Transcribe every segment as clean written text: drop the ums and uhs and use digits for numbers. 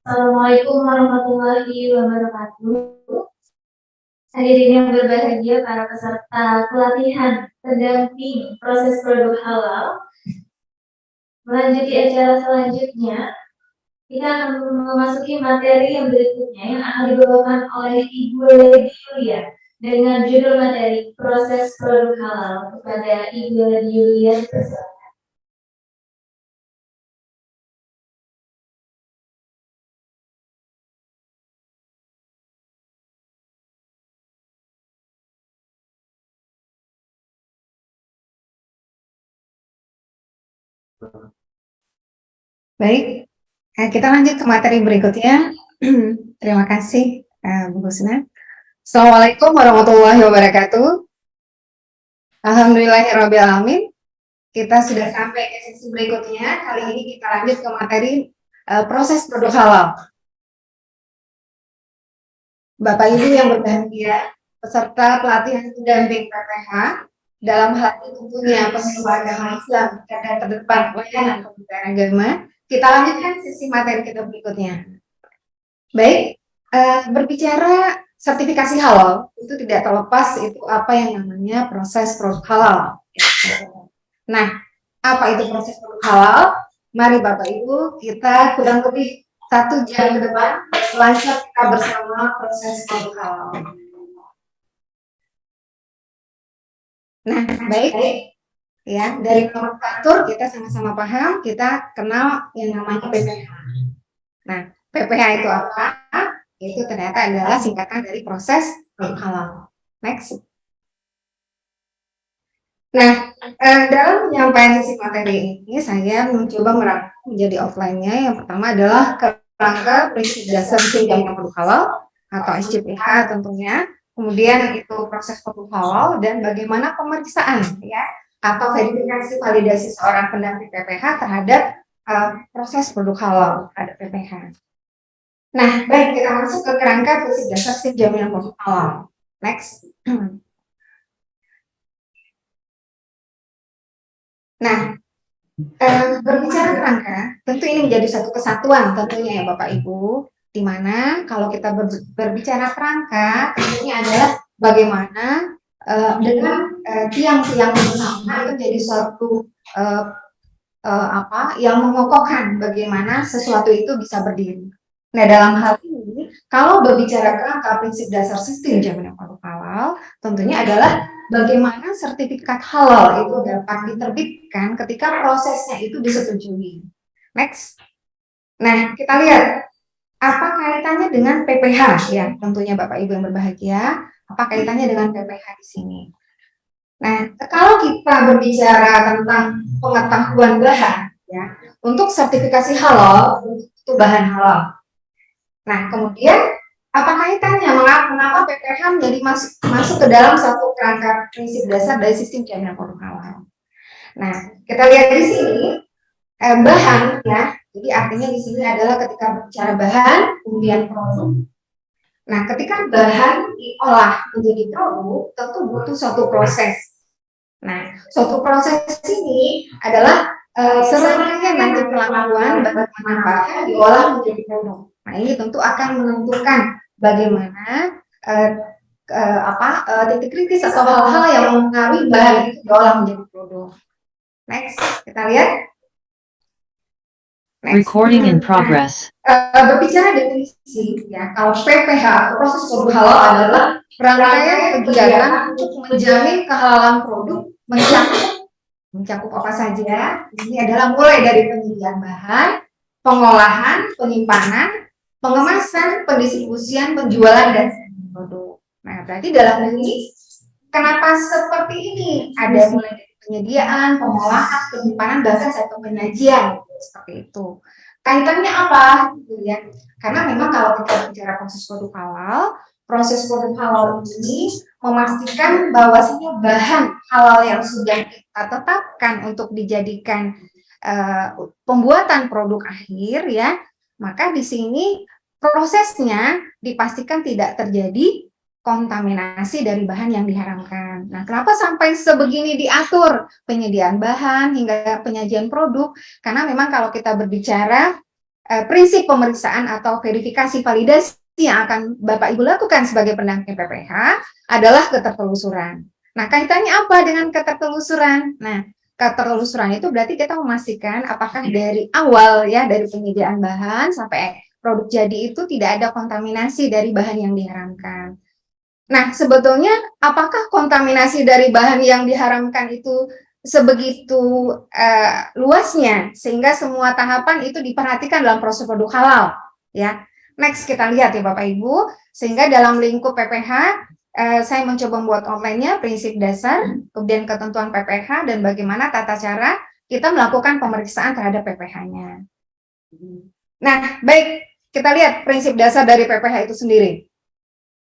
Assalamualaikum warahmatullahi wabarakatuh. Hadirin yang berbahagia, para peserta pelatihan pendamping proses produk halal. Melanjuti acara selanjutnya, kita akan memasuki materi yang berikutnya yang akan dibawakan oleh Ibu Lady Yulia dengan judul materi proses produk halal. Kepada Ibu Lady Yulia, Baik, kita lanjut ke materi berikutnya. Terima kasih, Bu Husna. Assalamualaikum warahmatullahi wabarakatuh. Alhamdulillahirrahmanirrahim. Kita sudah sampai ke sesi berikutnya. Kali ini kita lanjut ke materi proses produk halal. Bapak Ibu yang berbahagia, peserta pelatihan pendamping PPH, dalam hal ini tentunya pemilu agama Islam dan terdepan pelayanan kementerian agama, kita lanjutkan sesi materi kita berikutnya. Baik, berbicara sertifikasi halal itu tidak terlepas itu apa yang namanya proses produk halal. Nah, apa itu proses produk halal? Mari Bapak Ibu kita kurang lebih 1 jam ke depan lanjut kita bersama proses produk halal. Nah, baik ya, dari nomenklatur kita sama-sama paham, kita kenal yang namanya PPH. Nah, PPH itu apa? Itu ternyata adalah singkatan dari proses produk halal. Next. Nah, dalam penyampaian sesi materi ini saya mencoba merangkum menjadi offline-nya. Yang pertama adalah kerangka prinsip dasar penjamin produk halal atau SCPH tentunya. Kemudian itu proses produk halal dan bagaimana pemeriksaan ya atau verifikasi validasi seorang pendamping PPH terhadap proses produk halal terhadap PPH. Nah, baik, kita masuk ke kerangka prinsip dasar jaminan produk halal. Next. Nah, berbicara kerangka, tentu ini menjadi satu kesatuan tentunya ya Bapak Ibu, di mana kalau kita berbicara kerangka, tentunya adalah bagaimana dengan tiang-tiang bersama itu menjadi suatu yang mengokohkan bagaimana sesuatu itu bisa berdiri. Nah, dalam hal ini, kalau berbicara kerangka prinsip dasar sistem jaminan produk halal, tentunya adalah bagaimana sertifikat halal itu dapat diterbitkan ketika prosesnya itu disetujui. Next. Nah, kita lihat apa kaitannya dengan PPH ya, tentunya Bapak Ibu yang berbahagia, apa kaitannya dengan PPH di sini. Nah, kalau kita berbicara tentang pengetahuan bahan ya, untuk sertifikasi halal itu bahan halal. Nah, kemudian apa kaitannya mengapa PPH menjadi masuk ke dalam satu kerangka prinsip dasar dari sistem jaminan produk halal. Nah, kita lihat di sini bahan ya. Jadi artinya di sini adalah ketika bicara bahan kemudian produk. Nah, ketika bahan diolah menjadi produk, tentu butuh suatu proses. Nah, suatu proses ini adalah serangkaian nanti pelakuan bagaimana bahan diolah menjadi produk. Nah, ini tentu akan menentukan bagaimana titik kritis atau hal-hal yang mempengaruhi bahan itu diolah menjadi produk. Next, kita lihat. Next. Recording in progress. Berbicara definisi, ya, kalau PPH proses produk halal adalah rangkaian kegiatan untuk menjamin kehalalan produk mencakup apa saja. Ini adalah mulai dari penyediaan bahan, pengolahan, penyimpanan, pengemasan, pendistribusian, penjualan dan produk. Nah, berarti dalam ini kenapa seperti ini? Ada mulai dari penyediaan, pengolahan, penyimpanan, bahkan satu penyajian seperti itu. Kaitannya apa? Gitu ya. Karena memang kalau kita bicara proses produk halal ini memastikan bahwasanya bahan halal yang sudah kita tetapkan untuk dijadikan pembuatan produk akhir ya, maka di sini prosesnya dipastikan tidak terjadi kontaminasi dari bahan yang diharamkan. Nah, kenapa sampai sebegini diatur penyediaan bahan hingga penyajian produk? Karena memang kalau kita berbicara prinsip pemeriksaan atau verifikasi validasi yang akan Bapak Ibu lakukan sebagai pendamping PPH adalah ketertelusuran. Nah, kaitannya apa dengan ketertelusuran? Nah, ketertelusuran itu berarti kita memastikan apakah dari awal ya, dari penyediaan bahan sampai produk jadi itu tidak ada kontaminasi dari bahan yang diharamkan. Nah, sebetulnya apakah kontaminasi dari bahan yang diharamkan itu sebegitu luasnya sehingga semua tahapan itu diperhatikan dalam proses produk halal ya. Next kita lihat ya Bapak Ibu, sehingga dalam lingkup PPH saya mencoba membuat outline-nya, prinsip dasar, kemudian ketentuan PPH dan bagaimana tata cara kita melakukan pemeriksaan terhadap PPH-nya. Nah, baik, kita lihat prinsip dasar dari PPH itu sendiri.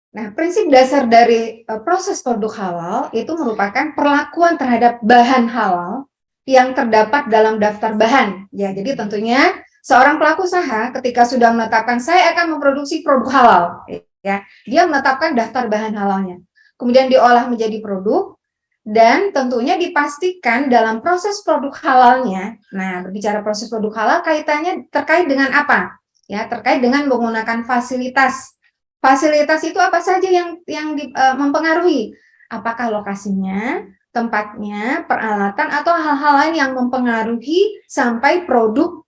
Nah, prinsip dasar dari proses produk halal itu merupakan perlakuan terhadap bahan halal yang terdapat dalam daftar bahan. Ya, jadi tentunya seorang pelaku usaha ketika sudah menetapkan saya akan memproduksi produk halal, ya, dia menetapkan daftar bahan halalnya. Kemudian diolah menjadi produk dan tentunya dipastikan dalam proses produk halalnya. Nah, berbicara proses produk halal kaitannya terkait dengan apa? Ya, terkait dengan menggunakan fasilitas. Fasilitas itu apa saja yang mempengaruhi? Apakah lokasinya, tempatnya, peralatan, atau hal-hal lain yang mempengaruhi sampai produk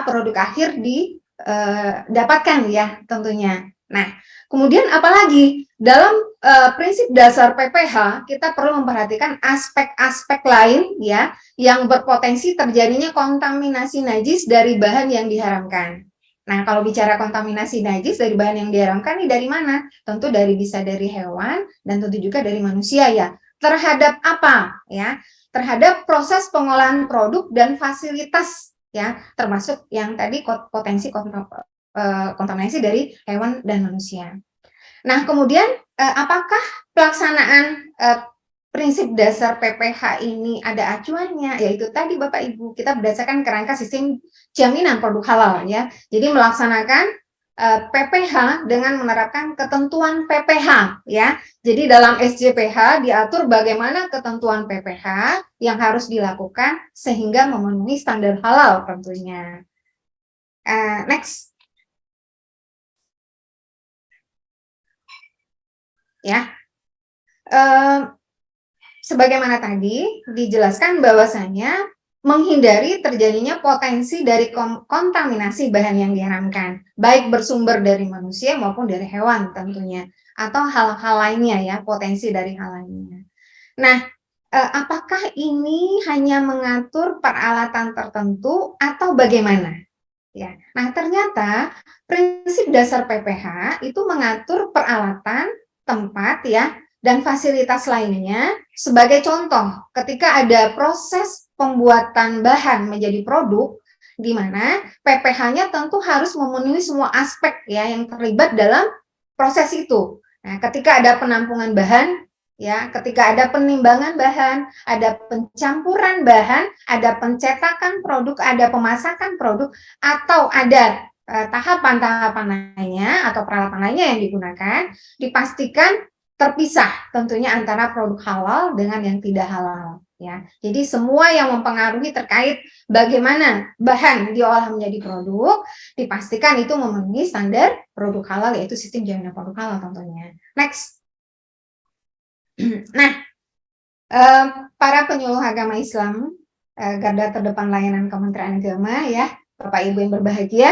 produk akhir didapatkan ya tentunya. Nah, kemudian apalagi dalam prinsip dasar PPH kita perlu memperhatikan aspek-aspek lain ya yang berpotensi terjadinya kontaminasi najis dari bahan yang diharamkan. Nah, kalau bicara kontaminasi najis dari bahan yang diharamkan ini dari mana? Tentu bisa dari hewan dan tentu juga dari manusia ya. Terhadap apa ya? Terhadap proses pengolahan produk dan fasilitas ya, termasuk yang tadi potensi kontaminasi dari hewan dan manusia. Nah, kemudian apakah pelaksanaan prinsip dasar PPH ini ada acuannya? Yaitu tadi Bapak Ibu, kita berdasarkan kerangka sistem jaminan produk halal ya. Jadi melaksanakan PPH dengan menerapkan ketentuan PPH ya. Jadi dalam SJPH diatur bagaimana ketentuan PPH yang harus dilakukan sehingga memenuhi standar halal tentunya. Next. Ya. Sebagaimana tadi dijelaskan bahwasanya menghindari terjadinya potensi dari kontaminasi bahan yang diharamkan, baik bersumber dari manusia maupun dari hewan tentunya, atau hal-hal lainnya ya, potensi dari hal lainnya. Nah, apakah ini hanya mengatur peralatan tertentu atau bagaimana? Ya, nah ternyata prinsip dasar PPH itu mengatur peralatan, tempat ya, dan fasilitas lainnya. Sebagai contoh, ketika ada proses pembuatan bahan menjadi produk, di mana PPH-nya tentu harus memenuhi semua aspek ya yang terlibat dalam proses itu. Nah, ketika ada penampungan bahan, ya, ketika ada penimbangan bahan, ada pencampuran bahan, ada pencetakan produk, ada pemasakan produk, atau ada tahapan-tahapan lainnya atau peralatan lainnya yang digunakan, dipastikan terpisah tentunya antara produk halal dengan yang tidak halal ya. Jadi semua yang mempengaruhi terkait bagaimana bahan diolah menjadi produk dipastikan itu memenuhi standar produk halal yaitu sistem jaminan produk halal tentunya. Next. Nah, para penyuluh agama Islam garda terdepan layanan Kementerian Agama ya, Bapak Ibu yang berbahagia,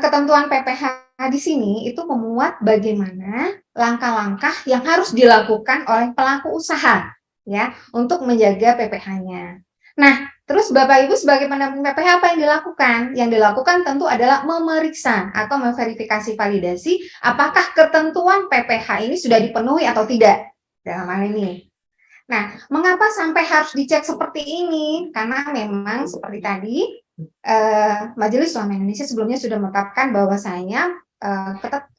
ketentuan PPH di sini itu memuat bagaimana langkah-langkah yang harus dilakukan oleh pelaku usaha ya untuk menjaga PPH-nya. Nah, terus Bapak Ibu sebagai pendamping PPH apa yang dilakukan? Yang dilakukan tentu adalah memeriksa atau memverifikasi validasi apakah ketentuan PPH ini sudah dipenuhi atau tidak dalam hal ini. Nah, mengapa sampai harus dicek seperti ini? Karena memang seperti tadi Majelis Ulama Indonesia sebelumnya sudah menetapkan bahwasanya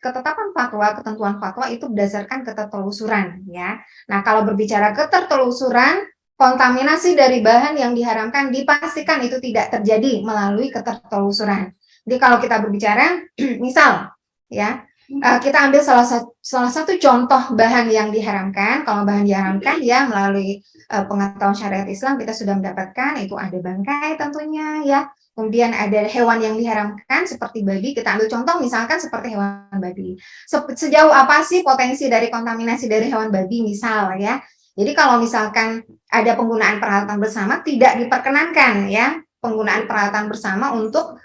ketetapan fatwa, ketentuan fatwa itu berdasarkan ketertelusuran ya. Nah, kalau berbicara ketertelusuran, kontaminasi dari bahan yang diharamkan dipastikan itu tidak terjadi melalui ketertelusuran. Jadi kalau kita berbicara misal ya, Kita ambil salah satu contoh bahan yang diharamkan. Kalau bahan diharamkan ya melalui pengetahuan syariat Islam kita sudah mendapatkan itu ada bangkai tentunya ya. Kemudian ada hewan yang diharamkan seperti babi. Kita ambil contoh misalkan seperti hewan babi. Sejauh apa sih potensi dari kontaminasi dari hewan babi misal ya. Jadi kalau misalkan ada penggunaan peralatan bersama tidak diperkenankan ya penggunaan peralatan bersama untuk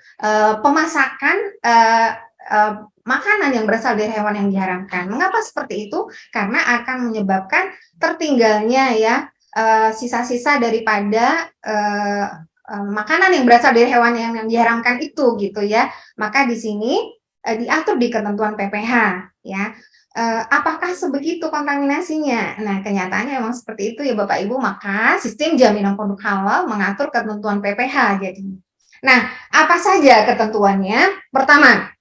pemasakan makanan yang berasal dari hewan yang diharamkan. Mengapa seperti itu? Karena akan menyebabkan tertinggalnya ya sisa-sisa daripada makanan yang berasal dari hewan yang diharamkan itu gitu ya. Maka di sini diatur di ketentuan PPH ya. Apakah sebegitu kontaminasinya? Nah, kenyataannya memang seperti itu ya Bapak Ibu, maka sistem jaminan produk halal mengatur ketentuan PPH jadi. Nah, apa saja ketentuannya? Pertama,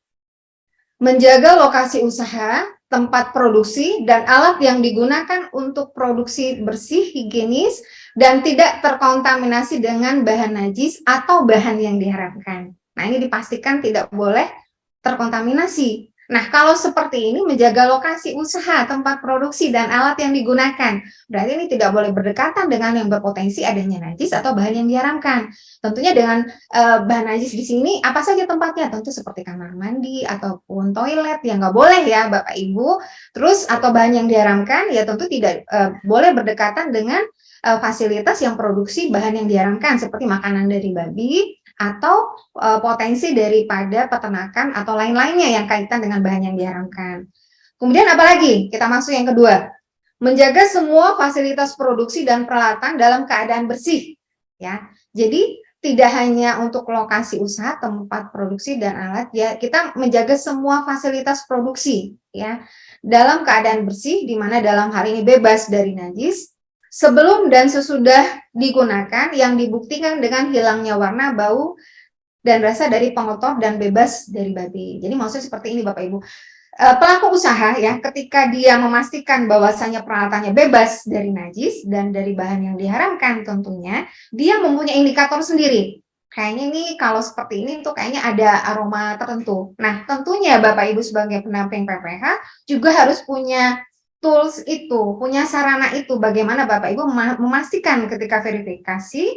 menjaga lokasi usaha, tempat produksi, dan alat yang digunakan untuk produksi bersih, higienis, dan tidak terkontaminasi dengan bahan najis atau bahan yang diharamkan. Nah, ini dipastikan tidak boleh terkontaminasi. Nah, kalau seperti ini menjaga lokasi usaha, tempat produksi, dan alat yang digunakan. Berarti ini tidak boleh berdekatan dengan yang berpotensi adanya najis atau bahan yang diharamkan. Tentunya dengan bahan najis di sini apa saja tempatnya? Tentu seperti kamar mandi ataupun toilet yang nggak boleh ya Bapak Ibu. Terus atau bahan yang diharamkan ya tentu tidak boleh berdekatan dengan fasilitas yang produksi bahan yang diharamkan seperti makanan dari babi atau potensi daripada peternakan atau lain-lainnya yang kaitan dengan bahan yang diharamkan. Kemudian apalagi? Kita masuk yang kedua. Menjaga semua fasilitas produksi dan peralatan dalam keadaan bersih ya. Jadi tidak hanya untuk lokasi usaha, tempat produksi dan alat ya, kita menjaga semua fasilitas produksi ya dalam keadaan bersih di mana dalam hal ini bebas dari najis sebelum dan sesudah digunakan yang dibuktikan dengan hilangnya warna, bau, dan rasa dari pengotor dan bebas dari babi. Jadi maksudnya seperti ini Bapak Ibu. Pelaku usaha ya ketika dia memastikan bahwasannya peralatannya bebas dari najis dan dari bahan yang diharamkan tentunya, dia mempunyai indikator sendiri. Kayaknya ini kalau seperti ini tuh kayaknya ada aroma tertentu. Nah tentunya Bapak Ibu sebagai pendamping PPH juga harus punya tools itu, punya sarana itu, bagaimana Bapak Ibu memastikan ketika verifikasi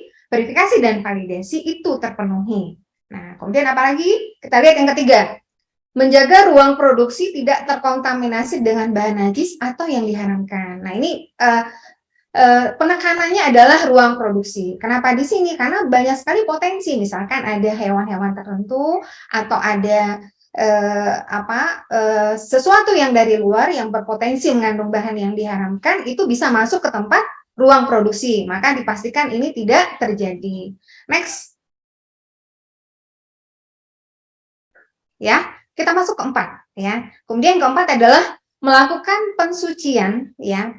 dan validasi itu terpenuhi. Nah, kemudian apalagi? Kita lihat yang ketiga, menjaga ruang produksi tidak terkontaminasi dengan bahan najis atau yang diharamkan. Nah, ini penekanannya adalah ruang produksi. Kenapa di sini? Karena banyak sekali potensi, misalkan ada hewan-hewan tertentu atau ada sesuatu yang dari luar yang berpotensi mengandung bahan yang diharamkan itu bisa masuk ke tempat ruang produksi, maka dipastikan ini tidak terjadi. Next. Ya, kita masuk keempat ya. Kemudian keempat adalah melakukan pensucian ya.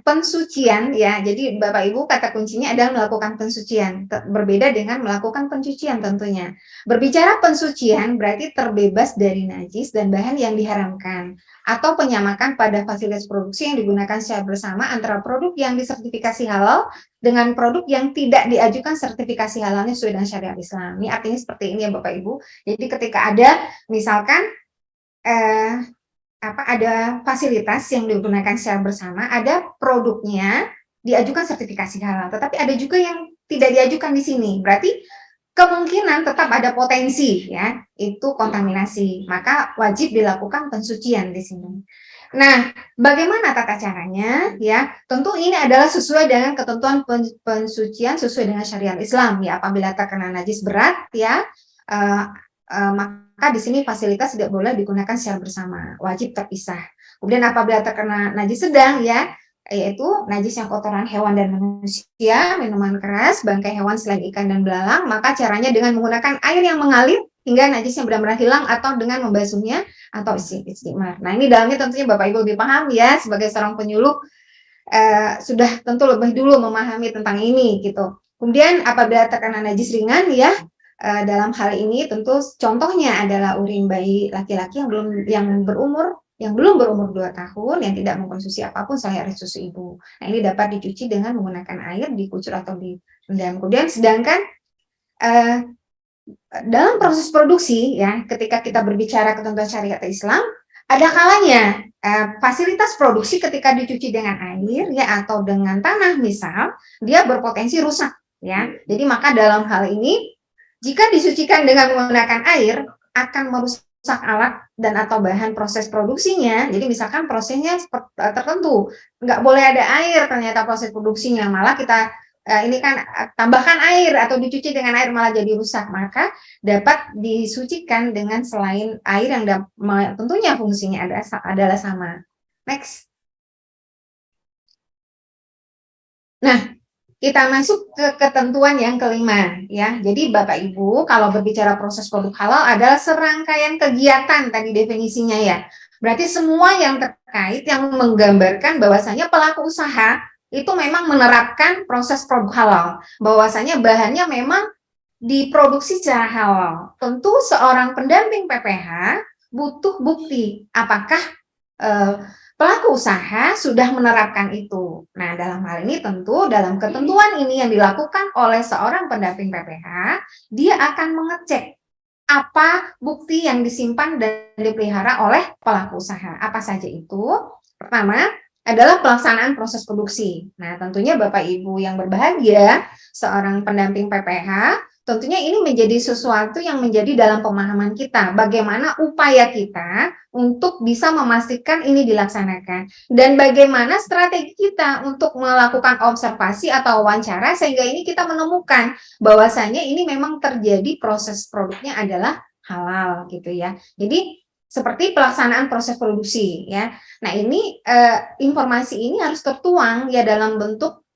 Jadi Bapak Ibu kata kuncinya adalah melakukan pensucian, berbeda dengan melakukan pencucian tentunya. Berbicara pensucian berarti terbebas dari najis dan bahan yang diharamkan atau penyamakan pada fasilitas produksi yang digunakan secara bersama antara produk yang disertifikasi halal dengan produk yang tidak diajukan sertifikasi halalnya sesuai dengan syariat Islam. Ini artinya seperti ini ya Bapak Ibu. Jadi ketika ada misalkan ada fasilitas yang digunakan secara bersama, ada produknya diajukan sertifikasi halal, tetapi ada juga yang tidak diajukan di sini. Berarti kemungkinan tetap ada potensi ya, itu kontaminasi. Maka wajib dilakukan pensucian di sini. Nah, bagaimana tata caranya? Ya, tentu ini adalah sesuai dengan ketentuan pensucian sesuai dengan syariat Islam ya. Apabila terkena najis berat ya, maka di sini fasilitas tidak boleh digunakan secara bersama, wajib terpisah. Kemudian apabila terkena najis sedang ya, yaitu najis yang kotoran hewan dan manusia, minuman keras, bangkai hewan selain ikan dan belalang, maka caranya dengan menggunakan air yang mengalir hingga najisnya benar-benar hilang atau dengan membasuhnya atau istimar. Nah ini dalamnya tentunya Bapak Ibu lebih paham ya, sebagai seorang penyuluh sudah tentu lebih dulu memahami tentang ini gitu. Kemudian apabila terkena najis ringan ya, dalam hal ini tentu contohnya adalah urin bayi laki-laki yang belum berumur 2 tahun yang tidak mengkonsumsi apapun selain air susu ibu. Nah, ini dapat dicuci dengan menggunakan air, dikucur atau direndam. Kemudian sedangkan dalam proses produksi ya, ketika kita berbicara ketentuan syariat Islam, Ada kalanya fasilitas produksi ketika dicuci dengan air ya atau dengan tanah misal, dia berpotensi rusak ya. Jadi maka dalam hal ini jika disucikan dengan menggunakan air akan merusak alat dan atau bahan proses produksinya. Jadi misalkan prosesnya tertentu, nggak boleh ada air ternyata proses produksinya, malah kita ini kan tambahkan air atau dicuci dengan air malah jadi rusak, maka dapat disucikan dengan selain air yang tentunya fungsinya adalah sama. Next. Nah, kita masuk ke ketentuan yang kelima ya. Jadi Bapak Ibu kalau berbicara proses produk halal adalah serangkaian kegiatan tadi definisinya ya. Berarti semua yang terkait yang menggambarkan bahwasanya pelaku usaha itu memang menerapkan proses produk halal. Bahwasanya bahannya memang diproduksi secara halal. Tentu seorang pendamping PPH butuh bukti apakah pelaku usaha sudah menerapkan itu. Nah, dalam hal ini tentu dalam ketentuan ini yang dilakukan oleh seorang pendamping PPH, dia akan mengecek apa bukti yang disimpan dan dipelihara oleh pelaku usaha. Apa saja itu? Pertama, adalah pelaksanaan proses produksi. Nah, tentunya Bapak Ibu yang berbahagia, seorang pendamping PPH, tentunya ini menjadi sesuatu yang menjadi dalam pemahaman kita, bagaimana upaya kita untuk bisa memastikan ini dilaksanakan, dan bagaimana strategi kita untuk melakukan observasi atau wawancara, sehingga ini kita menemukan bahwasanya ini memang terjadi proses produknya adalah halal gitu ya. Jadi seperti pelaksanaan proses produksi ya. Nah ini informasi ini harus tertuang ya dalam bentuk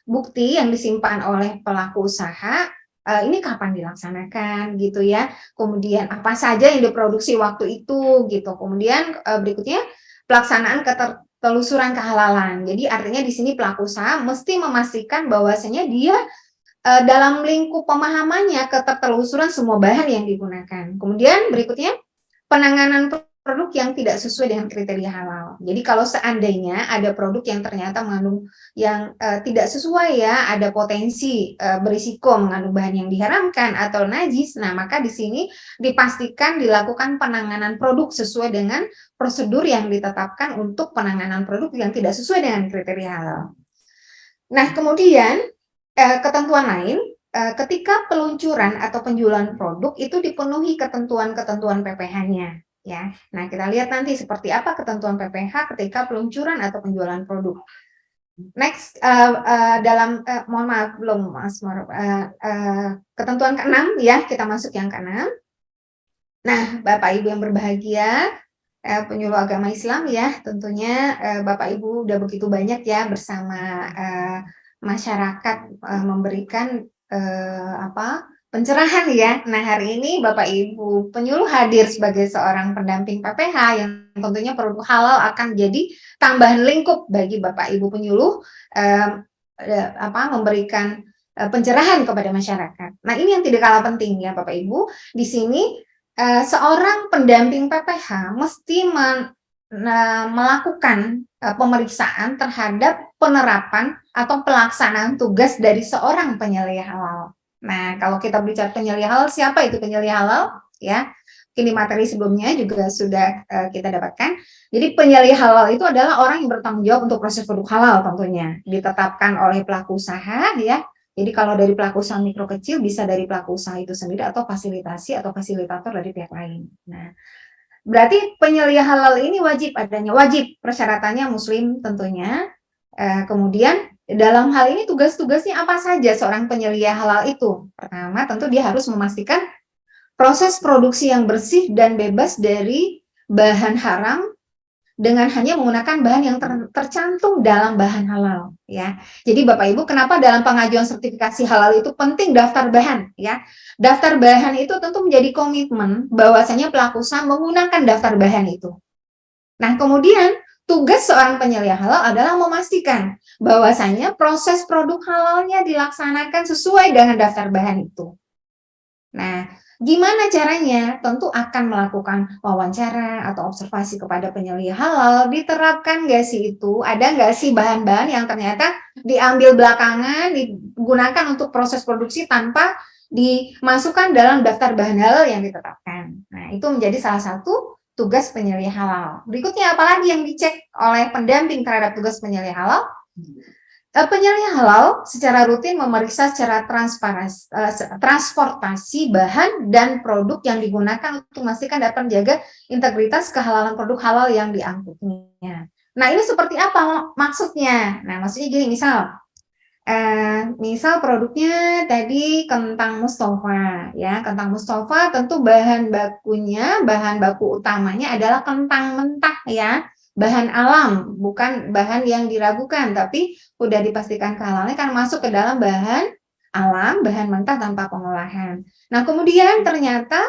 bukti yang disimpan oleh pelaku usaha. Ini kapan dilaksanakan gitu ya, kemudian apa saja yang diproduksi waktu itu gitu, kemudian berikutnya pelaksanaan ketelusuran kehalalan. Jadi artinya di sini pelaku usaha mesti memastikan bahwasanya dia dalam lingkup pemahamannya ketertelusuran semua bahan yang digunakan. Kemudian berikutnya penanganan produk yang tidak sesuai dengan kriteria halal. Jadi kalau seandainya ada produk yang ternyata mengandung yang tidak sesuai ya, ada potensi berisiko mengandung bahan yang diharamkan atau najis, nah maka di sini dipastikan dilakukan penanganan produk sesuai dengan prosedur yang ditetapkan untuk penanganan produk yang tidak sesuai dengan kriteria halal. Nah kemudian ketentuan lain, ketika peluncuran atau penjualan produk itu dipenuhi ketentuan-ketentuan PPH-nya. Ya, nah kita lihat nanti seperti apa ketentuan PPH ketika peluncuran atau penjualan produk. Next, dalam mohon maaf belum Mas ketentuan ke-6 ya, kita masuk yang ke-6. Nah, Bapak Ibu yang berbahagia, penyuluh agama Islam ya, tentunya Bapak Ibu udah begitu banyak ya bersama masyarakat memberikan pencerahan ya. Nah hari ini Bapak Ibu penyuluh hadir sebagai seorang pendamping PPH yang tentunya produk halal akan jadi tambahan lingkup bagi Bapak Ibu penyuluh memberikan pencerahan kepada masyarakat. Nah ini yang tidak kalah penting ya Bapak Ibu. Di sini seorang pendamping PPH mesti melakukan pemeriksaan terhadap penerapan atau pelaksanaan tugas dari seorang penyelia halal. Nah, kalau kita bicara penyelia halal, siapa itu penyelia halal? Ya, ini materi sebelumnya juga sudah kita dapatkan. Jadi penyelia halal itu adalah orang yang bertanggung jawab untuk proses produk halal tentunya, ditetapkan oleh pelaku usaha ya. Jadi kalau dari pelaku usaha mikro kecil bisa dari pelaku usaha itu sendiri atau fasilitasi atau fasilitator dari pihak lain. Nah, berarti penyelia halal ini wajib persyaratannya muslim tentunya. Kemudian dalam hal ini tugas-tugasnya apa saja seorang penyelia halal itu? Pertama, tentu dia harus memastikan proses produksi yang bersih dan bebas dari bahan haram dengan hanya menggunakan bahan yang tercantum dalam bahan halal ya. Jadi Bapak Ibu, kenapa dalam pengajuan sertifikasi halal itu penting daftar bahan ya? Daftar bahan itu tentu menjadi komitmen bahwasanya pelaku usaha menggunakan daftar bahan itu. Nah, kemudian tugas seorang penyelia halal adalah memastikan bahwasanya proses produk halalnya dilaksanakan sesuai dengan daftar bahan itu. Nah, gimana caranya? Tentu akan melakukan wawancara atau observasi kepada penyelia halal. Diterapkan nggak sih itu? Ada nggak sih bahan-bahan yang ternyata diambil belakangan, digunakan untuk proses produksi tanpa dimasukkan dalam daftar bahan halal yang ditetapkan. Nah, itu menjadi salah satu tugas penyelesaian halal. Berikutnya apalagi yang dicek oleh pendamping terhadap tugas penyelesaian halal? Penyelesaian halal secara rutin memeriksa secara transportasi bahan dan produk yang digunakan untuk memastikan dapat menjaga integritas kehalalan produk halal yang diangkutnya. Nah, ini seperti apa maksudnya? Nah, maksudnya gini, misal produknya tadi kentang Mustafa, ya, kentang Mustafa tentu bahan baku utamanya adalah kentang mentah, ya, bahan alam, bukan bahan yang diragukan, tapi udah dipastikan kehalalnya kan masuk ke dalam bahan alam, bahan mentah tanpa pengolahan. Nah, kemudian ternyata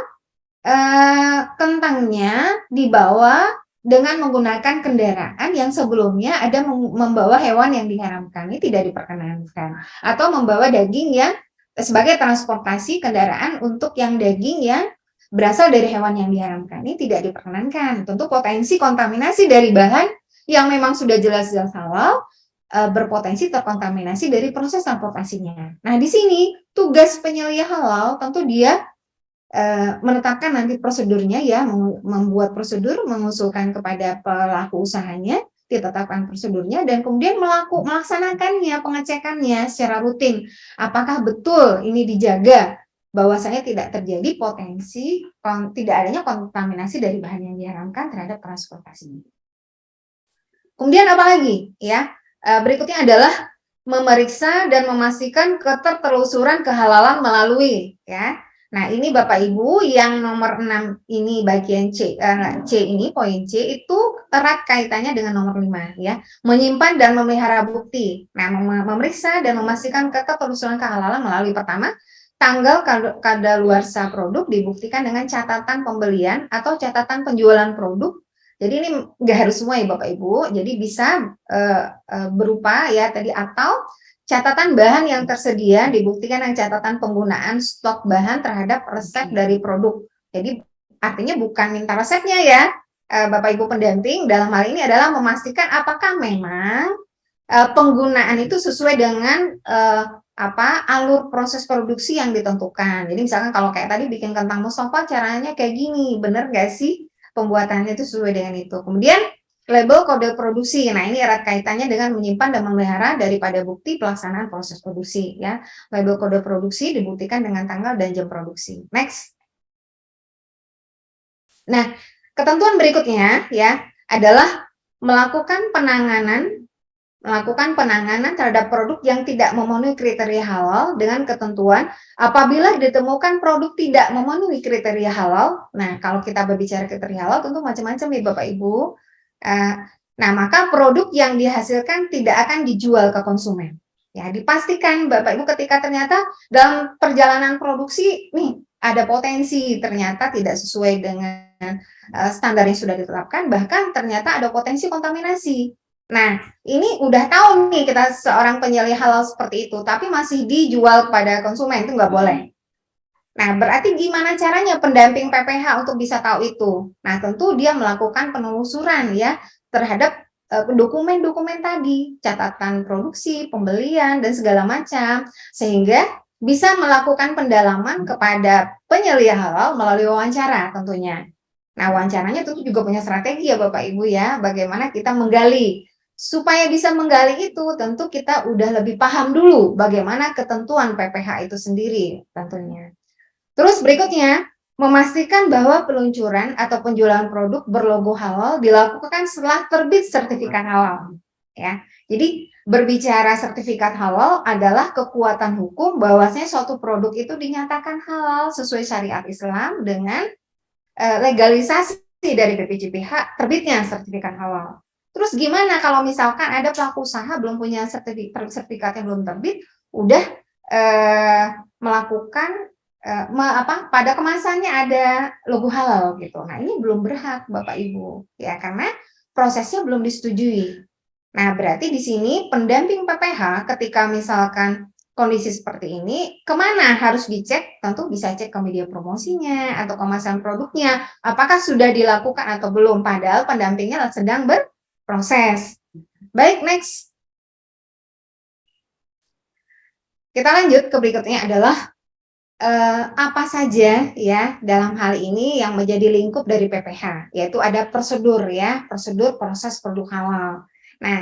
kentangnya dibawa dengan menggunakan kendaraan yang sebelumnya ada membawa hewan yang diharamkan, ini tidak diperkenankan, atau membawa daging yang sebagai transportasi kendaraan untuk yang daging yang berasal dari hewan yang diharamkan, ini tidak diperkenankan. Tentu potensi kontaminasi dari bahan yang memang sudah jelas-jelas halal berpotensi terkontaminasi dari proses transportasinya. Nah, di sini tugas penyelia halal tentu dia menetapkan nanti prosedurnya, ya, membuat prosedur, mengusulkan kepada pelaku usahanya, ditetapkan prosedurnya, dan kemudian melaksanakannya, pengecekannya secara rutin. Apakah betul ini dijaga bahwasanya tidak terjadi potensi tidak adanya kontaminasi dari bahan yang diharamkan terhadap transportasi. Kemudian apa lagi, ya? Berikutnya adalah memeriksa dan memastikan ketertelusuran kehalalan melalui, ya. Nah, ini Bapak Ibu yang nomor 6 ini bagian C ini, poin C itu erat kaitannya dengan nomor 5, ya. Menyimpan dan memelihara bukti. Nah, memeriksa dan memastikan ketertelusuran kehalalan melalui pertama, tanggal kadaluarsa produk dibuktikan dengan catatan pembelian atau catatan penjualan produk. Jadi ini nggak harus semua, ya Bapak Ibu. Jadi bisa berupa, ya, tadi, atau catatan bahan yang tersedia dibuktikan dengan catatan penggunaan stok bahan terhadap resep dari produk. Jadi artinya bukan minta resepnya, ya, Bapak Ibu pendamping. Dalam hal ini adalah memastikan apakah memang penggunaan itu sesuai dengan alur proses produksi yang ditentukan. Jadi misalkan kalau kayak tadi bikin kentang Mustafa caranya kayak gini, bener nggak sih pembuatannya itu sesuai dengan itu. Kemudian label kode produksi. Nah, ini erat kaitannya dengan menyimpan dan memelihara daripada bukti pelaksanaan proses produksi, ya. Label kode produksi dibuktikan dengan tanggal dan jam produksi. Next. Nah, ketentuan berikutnya, ya, adalah melakukan penanganan terhadap produk yang tidak memenuhi kriteria halal dengan ketentuan apabila ditemukan produk tidak memenuhi kriteria halal. Nah, kalau kita berbicara kriteria halal tentu macam-macam, ya Bapak Ibu. Nah, maka produk yang dihasilkan tidak akan dijual ke konsumen. Ya, dipastikan Bapak Ibu ketika ternyata dalam perjalanan produksi nih ada potensi ternyata tidak sesuai dengan standar yang sudah ditetapkan, bahkan ternyata ada potensi kontaminasi. Nah, ini udah tahu nih kita seorang penyelia halal seperti itu, tapi masih dijual kepada konsumen, itu nggak boleh. Nah, berarti gimana caranya pendamping PPH untuk bisa tahu itu? Nah, tentu dia melakukan penelusuran, ya, terhadap dokumen-dokumen tadi, catatan produksi, pembelian, dan segala macam, sehingga bisa melakukan pendalaman kepada penyelia halal melalui wawancara tentunya. Nah, wawancaranya tentu juga punya strategi, ya Bapak Ibu, ya, bagaimana kita menggali. Supaya bisa menggali itu, tentu kita udah lebih paham dulu bagaimana ketentuan PPH itu sendiri tentunya. Terus berikutnya, memastikan bahwa peluncuran atau penjualan produk berlogo halal dilakukan setelah terbit sertifikat halal, ya. Jadi berbicara sertifikat halal adalah kekuatan hukum bahwasanya suatu produk itu dinyatakan halal sesuai syariat Islam dengan legalisasi dari BPJPH terbitnya sertifikat halal. Terus gimana kalau misalkan ada pelaku usaha belum punya sertifikat yang belum terbit, udah melakukan pada kemasannya ada logo halal gitu. Nah, ini belum berhak Bapak Ibu, ya, karena prosesnya belum disetujui. Nah, berarti di sini pendamping PPH ketika misalkan kondisi seperti ini, kemana harus dicek? Tentu bisa cek ke media promosinya atau kemasan produknya, apakah sudah dilakukan atau belum, padahal pendampingnya sedang berproses. Baik, next. Kita lanjut ke berikutnya adalah apa saja ya dalam hal ini yang menjadi lingkup dari PPH, yaitu ada prosedur ya, prosedur proses produk halal. Nah,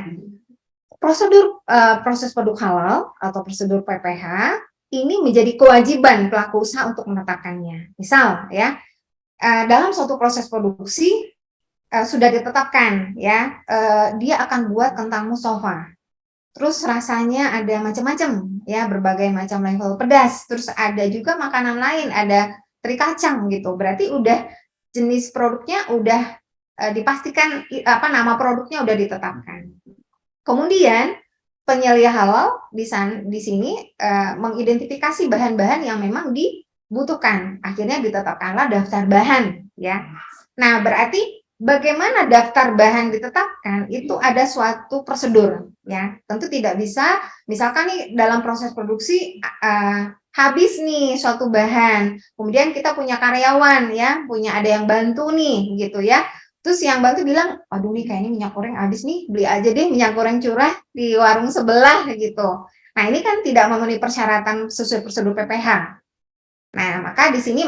prosedur proses produk halal atau prosedur PPH ini menjadi kewajiban pelaku usaha untuk menetapkannya. Misal ya, dalam suatu proses produksi sudah ditetapkan ya, dia akan buat kentang mustofa. Terus rasanya ada macam-macam ya, berbagai macam level pedas. Terus ada juga makanan lain, ada teri kacang gitu. Berarti udah jenis produknya udah dipastikan, nama produknya udah ditetapkan. Kemudian penyelia halal di sini mengidentifikasi bahan-bahan yang memang dibutuhkan. Akhirnya ditetapkanlah daftar bahan ya. Nah, berarti bagaimana daftar bahan ditetapkan itu ada suatu prosedur ya. Tentu tidak bisa misalkan nih dalam proses produksi habis nih suatu bahan. Kemudian kita punya karyawan ya, ada yang bantu nih gitu ya. Terus yang bantu bilang, aduh nih kayaknya minyak goreng habis nih, beli aja deh minyak goreng curah di warung sebelah gitu. Nah, ini kan tidak memenuhi persyaratan sesuai prosedur PPH. Nah, maka di sini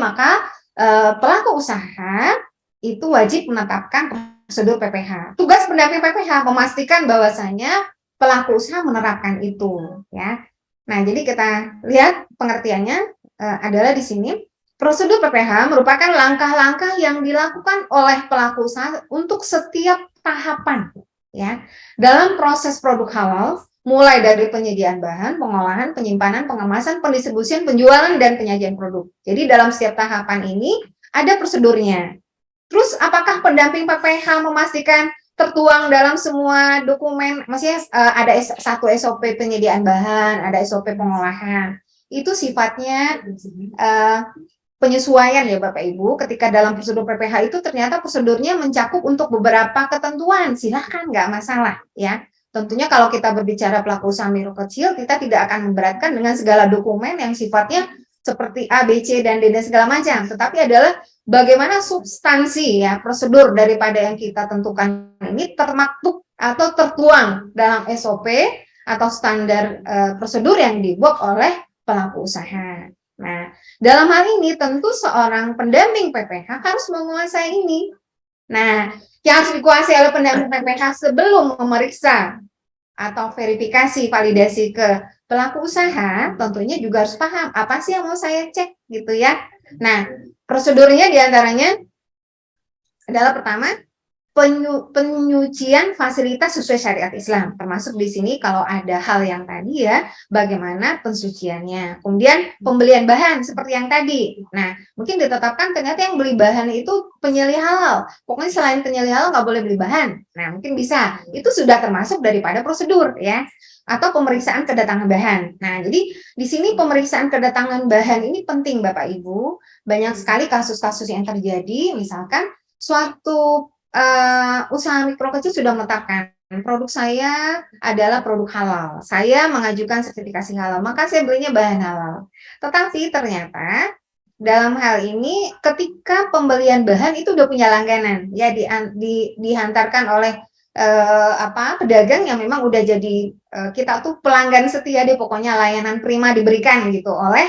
pelaku usaha itu wajib menetapkan prosedur PPH. Tugas pendamping PPH memastikan bahwasanya pelaku usaha menerapkan itu ya. Nah, jadi kita lihat pengertiannya adalah di sini. Prosedur PPH merupakan langkah-langkah yang dilakukan oleh pelaku usaha untuk setiap tahapan ya dalam proses produk halal, mulai dari penyediaan bahan, pengolahan, penyimpanan, pengemasan, pendistribusian, penjualan, dan penyajian produk. Jadi dalam setiap tahapan ini ada prosedurnya. Terus apakah pendamping PPH memastikan tertuang dalam semua dokumen, maksudnya ada satu SOP penyediaan bahan, ada SOP pengolahan. Itu sifatnya penyesuaian ya Bapak Ibu, ketika dalam prosedur PPH itu ternyata prosedurnya mencakup untuk beberapa ketentuan, silahkan nggak masalah ya. Tentunya kalau kita berbicara pelaku usaha mikro kecil, kita tidak akan memberatkan dengan segala dokumen yang sifatnya seperti A, B, C, dan D, dan segala macam. Tetapi adalah bagaimana substansi ya prosedur daripada yang kita tentukan ini termaktub atau tertuang dalam SOP atau standar prosedur yang dibuat oleh pelaku usaha. Nah, dalam hal ini tentu seorang pendamping PPH harus menguasai ini. Nah, yang harus dikuasai oleh pendamping PPH sebelum memeriksa atau verifikasi validasi ke pelaku usaha, tentunya juga harus paham apa sih yang mau saya cek gitu ya. Nah, prosedurnya diantaranya adalah pertama, penyucian fasilitas sesuai syariat Islam, termasuk di sini kalau ada hal yang tadi ya, bagaimana pensuciannya. Kemudian pembelian bahan seperti yang tadi. Nah, mungkin ditetapkan ternyata yang beli bahan itu penyelia halal. Pokoknya selain penyelia halal nggak boleh beli bahan. Nah, mungkin bisa. Itu sudah termasuk daripada prosedur ya. Atau pemeriksaan kedatangan bahan. Nah, jadi di sini pemeriksaan kedatangan bahan ini penting Bapak Ibu. Banyak sekali kasus-kasus yang terjadi, misalkan suatu usaha mikro kecil sudah menetapkan produk saya adalah produk halal. Saya mengajukan sertifikasi halal, maka saya belinya bahan halal. Tetapi ternyata dalam hal ini ketika pembelian bahan itu udah punya langganan, ya dihantarkan oleh pedagang yang memang udah jadi kita tuh pelanggan setia deh, pokoknya layanan prima diberikan gitu oleh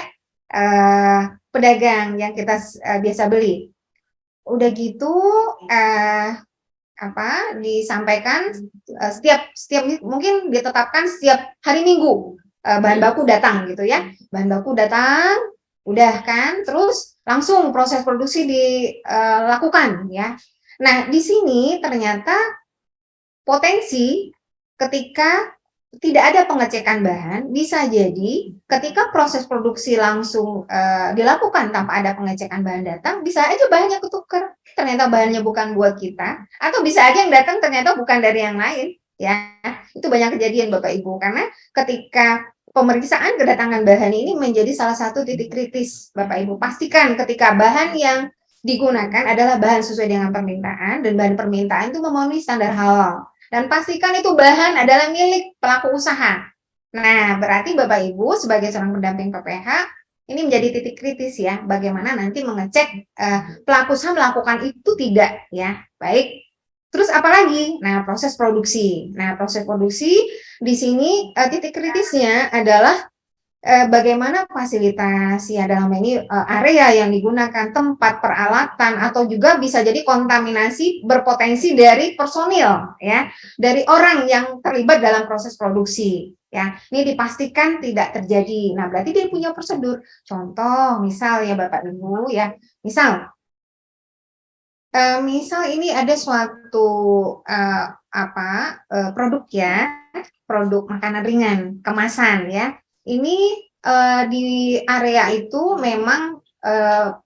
pedagang yang kita biasa beli. Udah gitu disampaikan setiap mungkin ditetapkan setiap hari Minggu bahan baku datang gitu ya. Bahan baku datang, udah kan, terus langsung proses produksi dilakukan ya. Nah, di sini ternyata potensi ketika tidak ada pengecekan bahan, bisa jadi ketika proses produksi langsung dilakukan tanpa ada pengecekan bahan datang, bisa aja bahannya ketukar. Ternyata bahannya bukan buat kita, atau bisa aja yang datang ternyata bukan dari yang lain. Ya, itu banyak kejadian Bapak Ibu, karena ketika pemeriksaan kedatangan bahan ini menjadi salah satu titik kritis Bapak Ibu. Pastikan ketika bahan yang digunakan adalah bahan sesuai dengan permintaan, dan bahan permintaan itu memenuhi standar halal. Dan pastikan itu bahan adalah milik pelaku usaha. Nah, berarti Bapak Ibu sebagai seorang pendamping PPH, ini menjadi titik kritis ya, bagaimana nanti mengecek pelaku usaha melakukan itu tidak ya. Baik. Terus apalagi? Nah, proses produksi. Nah, proses produksi di sini titik kritisnya adalah bagaimana fasilitas ya dalam ini area yang digunakan, tempat peralatan, atau juga bisa jadi kontaminasi berpotensi dari personil ya, dari orang yang terlibat dalam proses produksi ya. Ini dipastikan tidak terjadi. Nah, berarti dia punya prosedur. Contoh, misal ya Bapak Ibu ya, misal misal ini ada suatu produk ya, produk makanan ringan, kemasan ya. Ini di area itu memang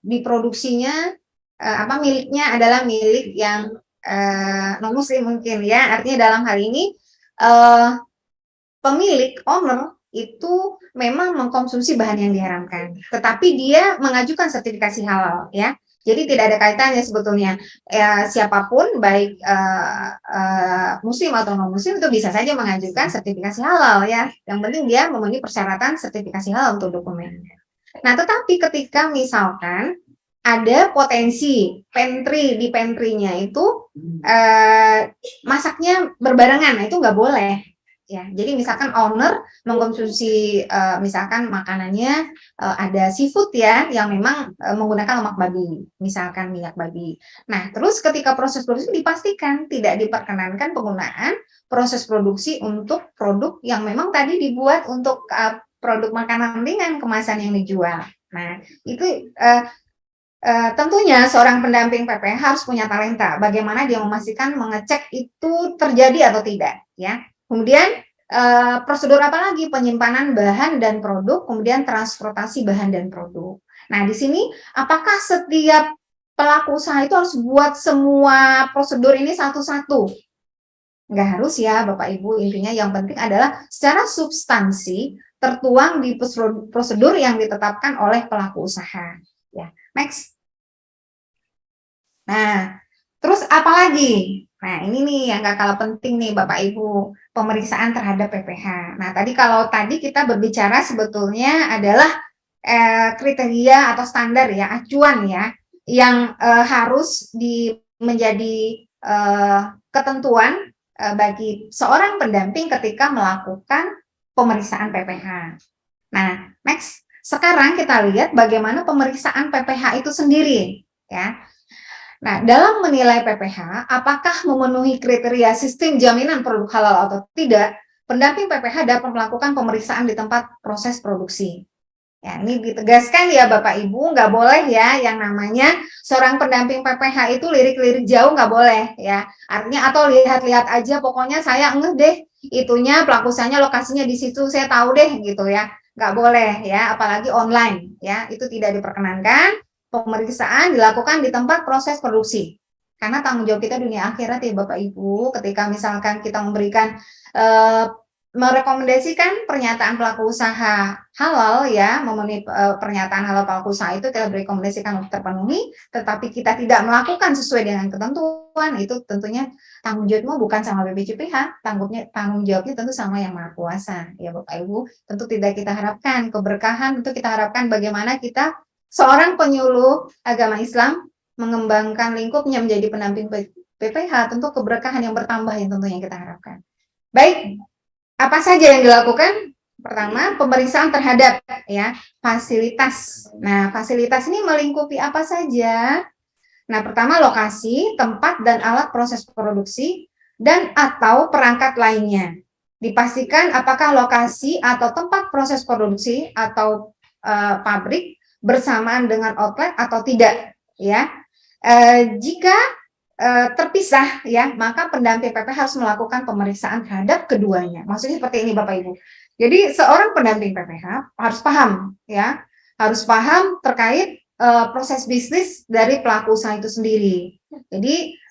diproduksinya miliknya adalah milik yang non muslim mungkin ya. Artinya dalam hal ini pemilik owner itu memang mengkonsumsi bahan yang diharamkan, tetapi dia mengajukan sertifikasi halal ya. Jadi tidak ada kaitannya sebetulnya siapapun baik muslim atau non muslim itu bisa saja mengajukan sertifikasi halal ya. Yang penting dia memenuhi persyaratan sertifikasi halal untuk dokumennya. Nah, tetapi ketika misalkan ada potensi di pantry-nya itu masaknya berbarengan, nah itu nggak boleh. Ya, jadi misalkan owner mengkonsumsi misalkan makanannya ada seafood ya yang memang menggunakan lemak babi, misalkan minyak babi. Nah, terus ketika proses produksi dipastikan tidak diperkenankan penggunaan proses produksi untuk produk yang memang tadi dibuat untuk produk makanan ringan kemasan yang dijual. Nah, itu tentunya seorang pendamping PPH harus punya talenta bagaimana dia memastikan mengecek itu terjadi atau tidak ya. Kemudian prosedur apa lagi? Penyimpanan bahan dan produk, kemudian transportasi bahan dan produk. Nah, di sini apakah setiap pelaku usaha itu harus buat semua prosedur ini satu-satu? Nggak harus ya Bapak Ibu, intinya yang penting adalah secara substansi tertuang di prosedur yang ditetapkan oleh pelaku usaha. Ya, next. Nah, terus apa lagi? Nah, ini nih yang gak kalah penting nih Bapak Ibu, pemeriksaan terhadap PPH. Nah, tadi kita berbicara sebetulnya adalah kriteria atau standar ya, acuan ya, yang harus menjadi ketentuan bagi seorang pendamping ketika melakukan pemeriksaan PPH. Nah, next. Sekarang kita lihat bagaimana pemeriksaan PPH itu sendiri ya. Nah, dalam menilai PPH, apakah memenuhi kriteria sistem jaminan produk halal atau tidak, pendamping PPH dapat melakukan pemeriksaan di tempat proses produksi. Ya, ini ditegaskan ya Bapak Ibu, nggak boleh ya yang namanya seorang pendamping PPH itu lirik-lirik jauh, nggak boleh ya. Artinya atau lihat-lihat aja, pokoknya saya ngeh deh, itunya pelaku usahanya lokasinya di situ, saya tahu deh gitu ya. Nggak boleh ya, apalagi online ya, itu tidak diperkenankan. Pemeriksaan dilakukan di tempat proses produksi. Karena tanggung jawab kita dunia akhirat ya Bapak Ibu, ketika misalkan kita memberikan merekomendasikan pernyataan pelaku usaha halal ya, memenuhi pernyataan halal pelaku usaha itu kita rekomendasikan untuk terpenuhi, tetapi kita tidak melakukan sesuai dengan ketentuan, itu tentunya tanggung jawabnya bukan sama BPJPH, tanggung jawabnya tentu sama yang Maha Kuasa ya Bapak Ibu. Tentu tidak kita harapkan keberkahan, tentu kita harapkan bagaimana kita seorang penyuluh agama Islam mengembangkan lingkupnya menjadi pendamping PPH, tentu keberkahan yang bertambah yang tentunya kita harapkan. Baik, apa saja yang dilakukan? Pertama, pemeriksaan terhadap ya fasilitas. Nah, fasilitas ini melingkupi apa saja? Nah, pertama lokasi, tempat dan alat proses produksi dan atau perangkat lainnya. Dipastikan apakah lokasi atau tempat proses produksi atau pabrik bersamaan dengan outlet atau tidak ya. Jika terpisah ya, maka pendamping PP harus melakukan pemeriksaan terhadap keduanya. Maksudnya seperti ini Bapak Ibu. Jadi seorang pendamping PPH harus paham ya, harus paham terkait proses bisnis dari pelaku usaha itu sendiri. Jadi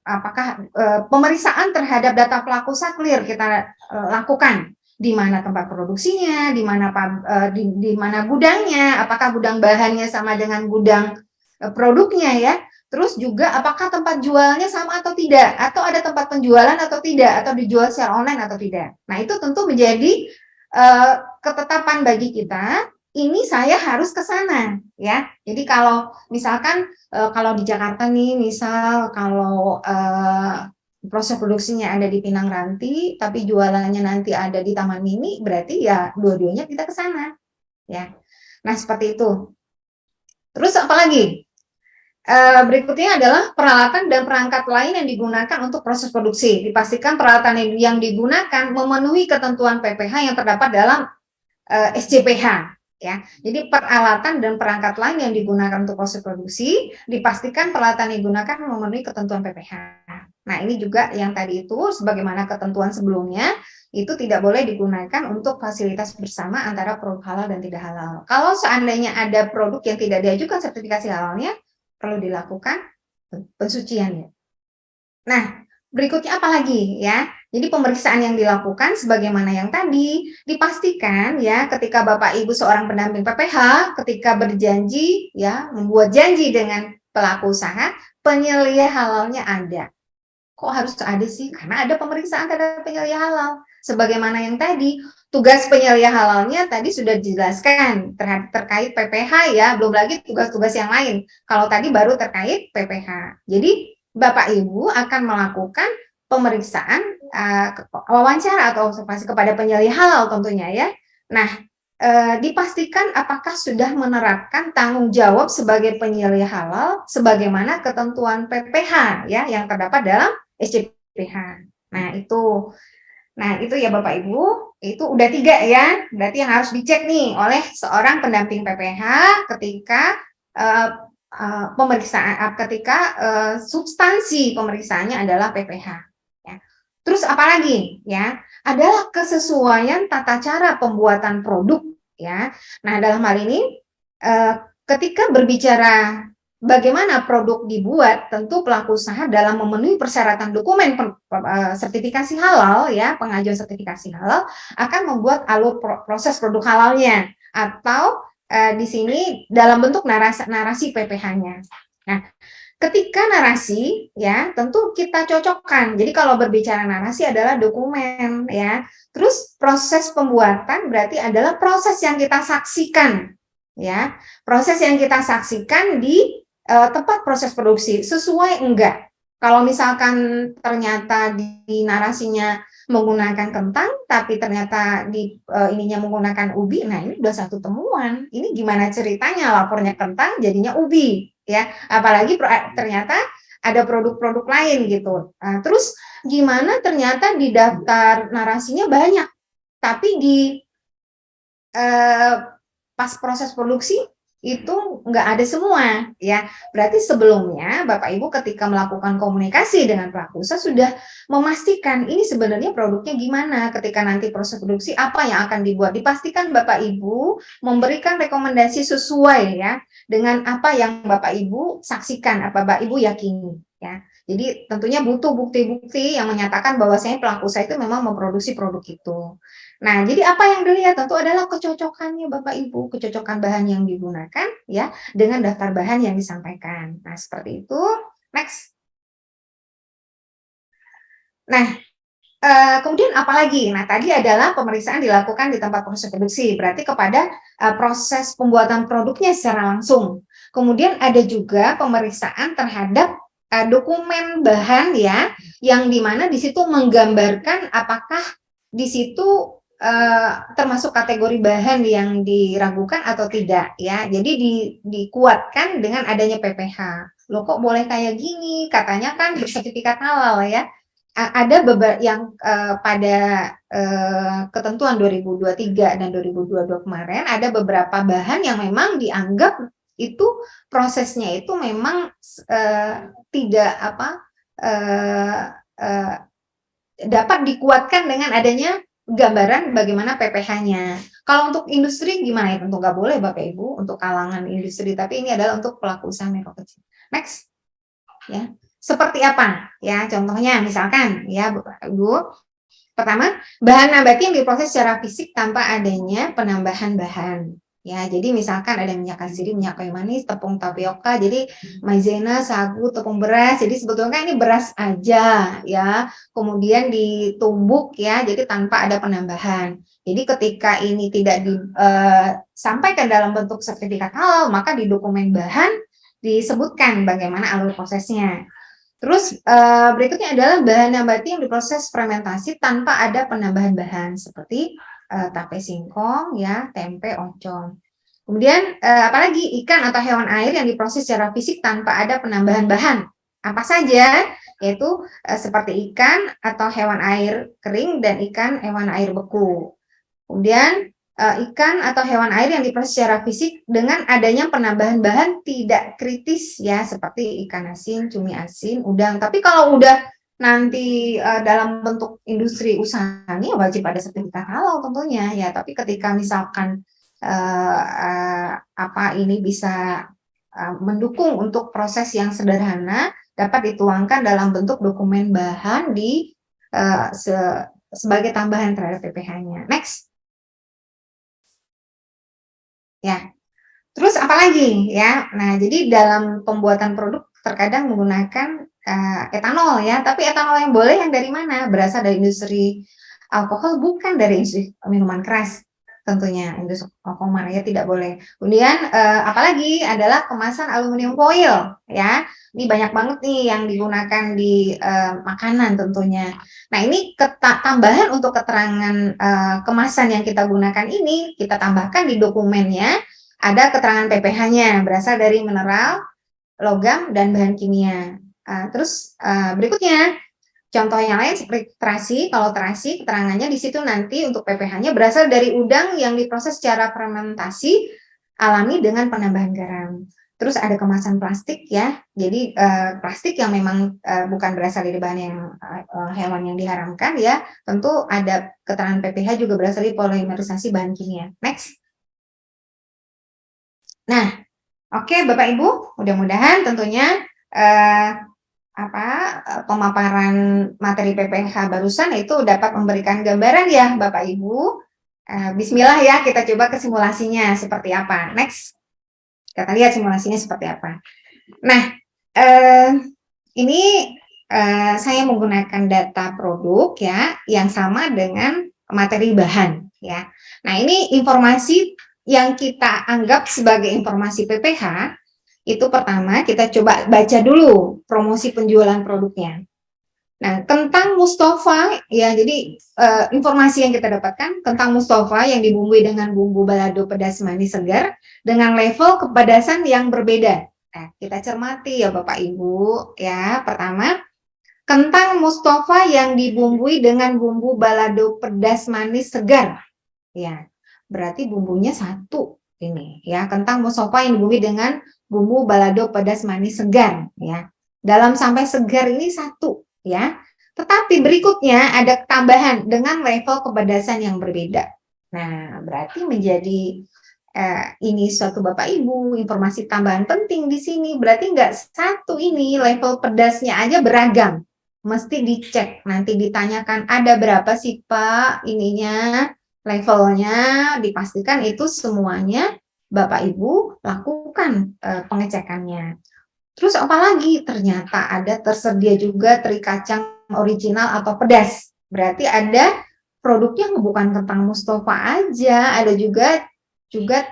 apakah pemeriksaan terhadap data pelaku usaha clear kita lakukan, di mana tempat produksinya, di mana gudangnya, apakah gudang bahannya sama dengan gudang produknya ya. Terus juga apakah tempat jualnya sama atau tidak, atau ada tempat penjualan atau tidak, atau dijual secara online atau tidak. Nah, itu tentu menjadi ketetapan bagi kita, ini saya harus ke sana ya. Jadi kalau misalkan kalau di Jakarta nih, misal kalau proses produksinya ada di Pinang Ranti, tapi jualannya nanti ada di Taman Mini, berarti ya dua-duanya kita ke sana, ya. Nah, seperti itu. Terus apa lagi? Berikutnya adalah peralatan dan perangkat lain yang digunakan untuk proses produksi. Dipastikan peralatan yang digunakan memenuhi ketentuan PPH yang terdapat dalam SJPH. Ya, jadi peralatan dan perangkat lain yang digunakan untuk proses produksi, dipastikan peralatan yang digunakan memenuhi ketentuan PPH. Nah, ini juga yang tadi itu, sebagaimana ketentuan sebelumnya, itu tidak boleh digunakan untuk fasilitas bersama antara produk halal dan tidak halal. Kalau seandainya ada produk yang tidak diajukan sertifikasi halalnya, perlu dilakukan pensucian. Nah, berikutnya apa lagi ya? Jadi pemeriksaan yang dilakukan sebagaimana yang tadi dipastikan ya ketika Bapak Ibu seorang pendamping PPH ketika berjanji ya membuat janji dengan pelaku usaha penyelia halalnya ada. Kok harus ada sih? Karena ada pemeriksaan terhadap penyelia halal. Sebagaimana yang tadi tugas penyelia halalnya tadi sudah dijelaskan terkait PPH ya, belum lagi tugas-tugas yang lain. Kalau tadi baru terkait PPH. Jadi Bapak Ibu akan melakukan pemeriksaan wawancara atau observasi kepada penyelia halal tentunya ya. Nah, dipastikan apakah sudah menerapkan tanggung jawab sebagai penyelia halal sebagaimana ketentuan PPH ya yang terdapat dalam SJPH. Nah, itu ya Bapak Ibu, itu udah 3 ya. Berarti yang harus dicek nih oleh seorang pendamping PPH ketika pemeriksaan substansi pemeriksaannya adalah PPH ya. Terus apalagi ya? Adalah kesesuaian tata cara pembuatan produk ya. Nah, dalam hal ini ketika berbicara bagaimana produk dibuat, tentu pelaku usaha dalam memenuhi persyaratan dokumen sertifikasi halal ya, pengajuan sertifikasi halal akan membuat alur proses produk halalnya atau di sini dalam bentuk narasi PPH-nya. Nah, ketika narasi ya tentu kita cocokkan. Jadi kalau berbicara narasi adalah dokumen ya. Terus proses pembuatan berarti adalah proses yang kita saksikan ya. Proses yang kita saksikan di tempat proses produksi sesuai enggak. Kalau misalkan ternyata di narasinya menggunakan kentang, tapi ternyata di ininya menggunakan ubi, nah ini udah satu temuan. Ini gimana ceritanya lapornya kentang jadinya ubi, ya? Apalagi ternyata ada produk-produk lain gitu. Nah, terus gimana ternyata di daftar narasinya banyak, tapi di pas proses produksi itu nggak ada semua ya. Berarti sebelumnya Bapak Ibu ketika melakukan komunikasi dengan pelaku usaha sudah memastikan ini sebenarnya produknya gimana, ketika nanti proses produksi apa yang akan dibuat. Dipastikan Bapak Ibu memberikan rekomendasi sesuai ya dengan apa yang Bapak Ibu saksikan, apa Bapak Ibu yakini ya. Jadi tentunya butuh bukti-bukti yang menyatakan bahwasanya pelaku usaha itu memang memproduksi produk itu. Nah, jadi apa yang dilihat tentu adalah kecocokannya Bapak Ibu, kecocokan bahan yang digunakan ya dengan daftar bahan yang disampaikan. Nah, seperti itu. Next. Nah, kemudian apa lagi? Nah, tadi adalah pemeriksaan dilakukan di tempat proses produksi, berarti kepada proses pembuatan produknya secara langsung. Kemudian ada juga pemeriksaan terhadap dokumen bahan ya, yang dimana di situ menggambarkan apakah di situ termasuk kategori bahan yang diragukan atau tidak ya. Jadi dikuatkan dengan adanya PPH. Loh kok boleh kayak gini? Katanya kan bersertifikat halal ya. Ada beberapa yang pada ketentuan 2023 dan 2022 kemarin ada beberapa bahan yang memang dianggap itu prosesnya itu memang tidak dapat dikuatkan dengan adanya gambaran bagaimana PPH-nya. Kalau untuk industri gimana ya? Tentu nggak boleh Bapak Ibu untuk kalangan industri, tapi ini adalah untuk pelaku usaha mikro kecil. Next, ya. Seperti apa? Ya, contohnya misalkan ya Bapak Ibu. Pertama, bahan nabati yang diproses secara fisik tanpa adanya penambahan bahan. Ya, jadi misalkan ada minyak kasturi, minyak kayu manis, tepung tapioka, jadi maizena, sagu, tepung beras. Jadi sebetulnya ini beras aja ya. Kemudian ditumbuk ya, jadi tanpa ada penambahan. Jadi ketika ini tidak disampaikan dalam bentuk sertifikat halal, maka di dokumen bahan disebutkan bagaimana alur prosesnya. Terus berikutnya adalah bahan nabati yang diproses fermentasi tanpa ada penambahan bahan seperti tape singkong, ya, tempe, oncom. Kemudian apalagi ikan atau hewan air yang diproses secara fisik tanpa ada penambahan bahan. Apa saja? Yaitu seperti ikan atau hewan air kering dan ikan hewan air beku. Kemudian ikan atau hewan air yang diproses secara fisik dengan adanya penambahan bahan tidak kritis, ya, seperti ikan asin, cumi asin, udang. Tapi kalau udah nanti dalam bentuk industri usaha ini wajib ada sertifikat halal tentunya, ya. Tapi ketika misalkan ini bisa mendukung untuk proses yang sederhana, dapat dituangkan dalam bentuk dokumen bahan di sebagai tambahan terhadap PPh-nya. Next. Ya, terus apa lagi, ya? Nah, jadi dalam pembuatan produk terkadang menggunakan etanol, ya. Tapi etanol yang boleh yang dari mana? Berasal dari industri alkohol, bukan dari industri minuman keras. Tentunya industri alkohol, ya, tidak boleh. Kemudian apalagi adalah kemasan aluminium foil, ya. Ini banyak banget nih yang digunakan di makanan tentunya. Nah, ini tambahan untuk keterangan kemasan yang kita gunakan ini, kita tambahkan di dokumennya, ada keterangan PPh-nya, berasal dari mineral, logam, dan bahan kimia. Terus berikutnya, contoh yang lain seperti terasi. Kalau terasi, keterangannya di situ nanti untuk PPh-nya berasal dari udang yang diproses secara fermentasi alami dengan penambahan garam. Terus ada kemasan plastik, ya. Jadi plastik yang memang bukan berasal dari bahan yang hewan yang diharamkan, ya. Tentu ada keterangan PPh juga berasal dari polimerisasi bahan kimia. Next. Nah, oke, Bapak Ibu, mudah-mudahan tentunya pemaparan materi PPh barusan itu dapat memberikan gambaran, ya, Bapak Ibu. Bismillah, ya, kita coba ke simulasinya seperti apa. Next. Kita lihat simulasinya seperti apa. Nah, ini saya menggunakan data produk, ya, yang sama dengan materi bahan, ya. Nah, ini informasi yang kita anggap sebagai informasi PPh. Itu pertama kita coba baca dulu promosi penjualan produknya. Nah, kentang Mustafa, ya, jadi informasi yang kita dapatkan, kentang Mustafa yang dibumbui dengan bumbu balado pedas manis segar dengan level kepedasan yang berbeda. Nah, kita cermati, ya, Bapak Ibu, ya. Pertama, kentang Mustafa yang dibumbui dengan bumbu balado pedas manis segar. Ya, berarti bumbunya satu ini, ya. Kentang Mustafa yang dibumbui dengan bumbu balado pedas manis segar, ya. Dalam sampai segar ini satu, ya. Tetapi berikutnya ada tambahan dengan level kepedasan yang berbeda. Nah, berarti menjadi ini suatu Bapak Ibu, informasi tambahan penting di sini. Berarti nggak satu ini, level pedasnya aja beragam. Mesti dicek, nanti ditanyakan ada berapa sih Pak ininya, levelnya, dipastikan itu semuanya Bapak Ibu lakukan pengecekannya. Terus apalagi? Ternyata ada tersedia juga teri kacang original atau pedas. Berarti ada produknya bukan kentang Mustafa aja, ada juga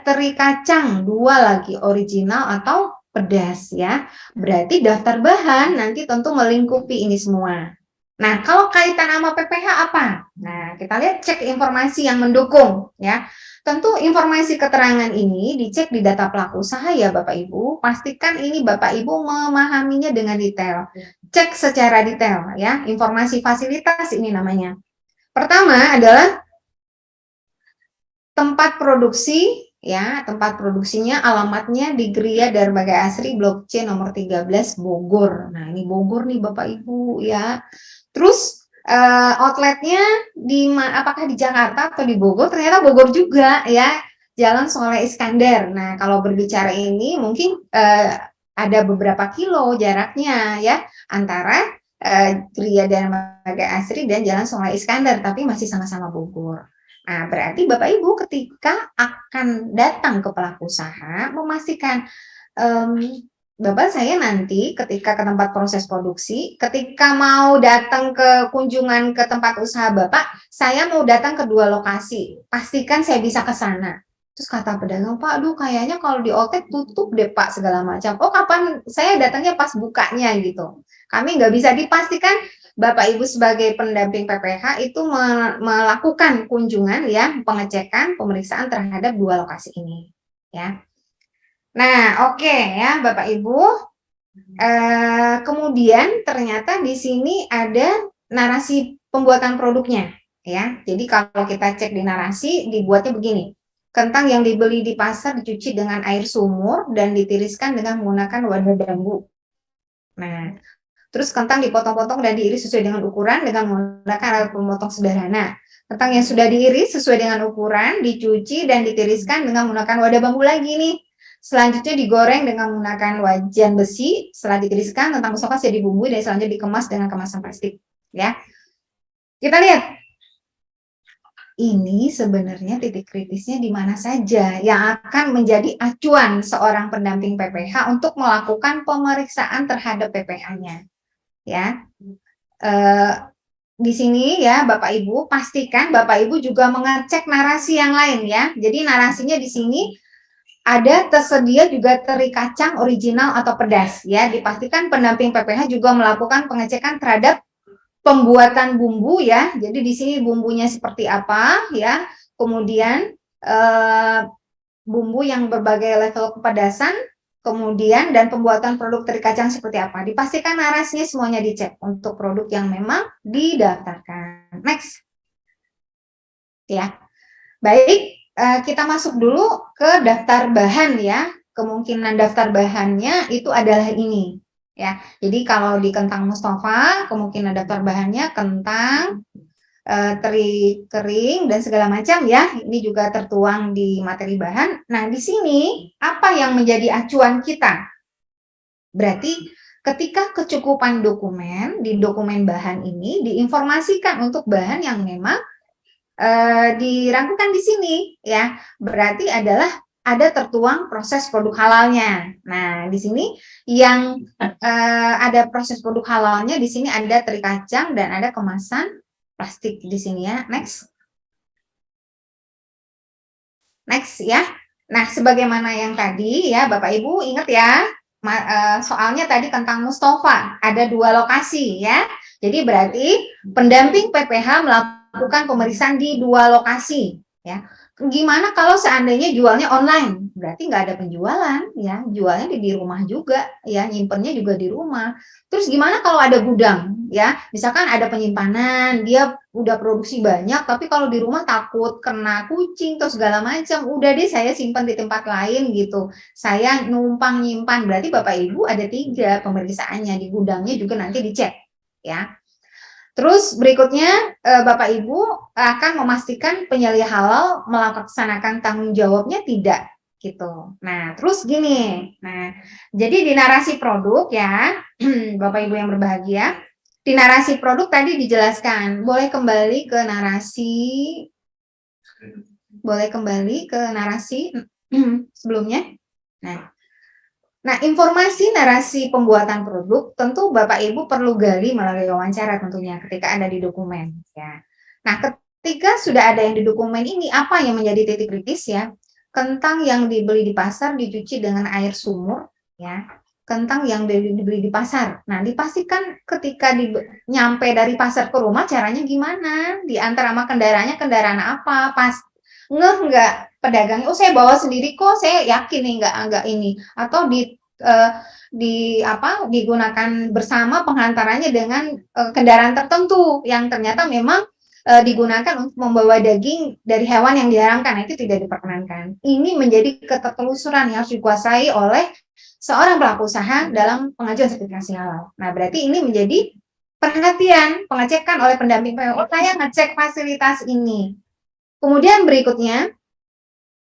teri kacang, dua lagi, original atau pedas, ya. Berarti daftar bahan nanti tentu melingkupi ini semua. Nah, kalau kaitan sama PPh apa? Nah, kita lihat cek informasi yang mendukung, ya. Tentu informasi keterangan ini dicek di data pelaku usaha, ya, Bapak Ibu. Pastikan ini Bapak Ibu memahaminya dengan detail. Cek secara detail, ya. Informasi fasilitas ini namanya. Pertama adalah tempat produksi, ya. Tempat produksinya alamatnya di Gria Darbaga Asri Blok C nomor 13 Bogor. Nah, ini Bogor nih Bapak Ibu, ya. Terus outletnya apakah di Jakarta atau di Bogor? Ternyata Bogor juga, ya. Jalan Soleh Iskandar. Nah, kalau berbicara ini mungkin ada beberapa kilo jaraknya, ya, antara Gria Darbaga Asri dan Jalan Soleh Iskandar, tapi masih sama-sama Bogor. Nah, berarti Bapak Ibu ketika akan datang ke pelaku usaha memastikan Bapak, saya nanti ketika ke tempat proses produksi, ketika mau datang ke kunjungan ke tempat usaha Bapak, saya mau datang ke dua lokasi. Pastikan saya bisa ke sana. Terus kata pedagang, Pak, aduh kayaknya kalau di Oltek tutup deh Pak segala macam. Oh kapan saya datangnya pas bukanya gitu. Kami nggak bisa dipastikan Bapak Ibu sebagai pendamping PPH itu melakukan kunjungan ya, pengecekan, pemeriksaan terhadap 2 lokasi ini ya. Nah, oke ya Bapak Ibu. Kemudian ternyata di sini ada narasi pembuatan produknya ya. Jadi kalau kita cek di narasi dibuatnya begini. Kentang yang dibeli di pasar dicuci dengan air sumur dan ditiriskan dengan menggunakan wadah bambu. Nah, terus kentang dipotong-potong dan diiris sesuai dengan ukuran dengan menggunakan alat pemotong sederhana. Kentang yang sudah diiris sesuai dengan ukuran, dicuci dan ditiriskan dengan menggunakan wadah bambu lagi nih. Selanjutnya digoreng dengan menggunakan wajan besi. Setelah ditiriskan, kentang mustafa sudah dibumbui dan selanjutnya dikemas dengan kemasan plastik. Ya, kita lihat. Ini sebenarnya titik kritisnya di mana saja yang akan menjadi acuan seorang pendamping PPH untuk melakukan pemeriksaan terhadap PPH-nya. Ya, di sini ya Bapak Ibu pastikan Bapak Ibu juga mengecek narasi yang lain ya. Jadi narasinya di sini ada tersedia juga teri kacang original atau pedas ya. Dipastikan pendamping PPH juga melakukan pengecekan terhadap pembuatan bumbu ya. Jadi di sini bumbunya seperti apa ya. Kemudian bumbu yang berbagai level kepedasan, kemudian dan pembuatan produk teri kacang seperti apa. Dipastikan narasinya semuanya dicek untuk produk yang memang didaftarkan. Next. Ya. Baik, kita masuk dulu ke daftar bahan ya. Kemungkinan daftar bahannya itu adalah ini. Ya, jadi kalau di kentang mustafa kemungkinan daftar bahannya kentang, teri kering dan segala macam ya. Ini juga tertuang di materi bahan. Nah, di sini apa yang menjadi acuan kita? Berarti ketika kecukupan dokumen di dokumen bahan ini diinformasikan untuk bahan yang memang dirangkumkan di sini ya. Berarti adalah ada tertuang proses produk halalnya. Nah, di sini yang ada proses produk halalnya di sini ada teri kacang dan ada kemasan plastik di sini ya. Next. Next ya. Nah, sebagaimana yang tadi ya, Bapak Ibu ingat ya, soalnya tadi kentang mustafa ada 2 lokasi ya. Jadi berarti pendamping PPH melakukan pemeriksaan di 2 lokasi ya. Gimana kalau seandainya jualnya online? Berarti nggak ada penjualan ya, jualnya di rumah juga ya, nyimpennya juga di rumah. Terus gimana kalau ada gudang ya? Misalkan ada penyimpanan, dia udah produksi banyak, tapi kalau di rumah takut kena kucing atau segala macam, udah deh saya simpan di tempat lain gitu. Saya numpang nyimpan, berarti Bapak Ibu ada 3 pemeriksaannya, di gudangnya juga nanti dicek ya. Terus berikutnya Bapak Ibu akan memastikan penyelia halal melaksanakan tanggung jawabnya tidak gitu. Nah, terus gini. Nah, jadi di narasi produk ya, Bapak Ibu yang berbahagia, di narasi produk tadi dijelaskan, boleh kembali ke narasi sebelumnya. Nah, informasi narasi pembuatan produk tentu Bapak Ibu perlu gali melalui wawancara tentunya ketika ada di dokumen ya. Nah, ketika sudah ada yang di dokumen ini, apa yang menjadi titik kritis ya? Kentang yang dibeli di pasar dicuci dengan air sumur ya. Kentang yang dibeli di pasar. Nah, dipastikan ketika nyampe dari pasar ke rumah caranya gimana? Diantar sama kendaraannya kendaraan apa? Pas nggak pedagangnya, oh saya bawa sendiri kok, saya yakin nih nggak ini, atau digunakan bersama pengantarannya dengan kendaraan tertentu yang ternyata memang digunakan untuk membawa daging dari hewan yang diharamkan. Nah, itu tidak diperkenankan. Ini menjadi ketelusuran yang harus dikuasai oleh seorang pelaku usaha dalam pengajuan sertifikasi halal. Nah, berarti ini menjadi perhatian pengecekan oleh pendamping PPH. Saya ngecek fasilitas ini. Kemudian berikutnya,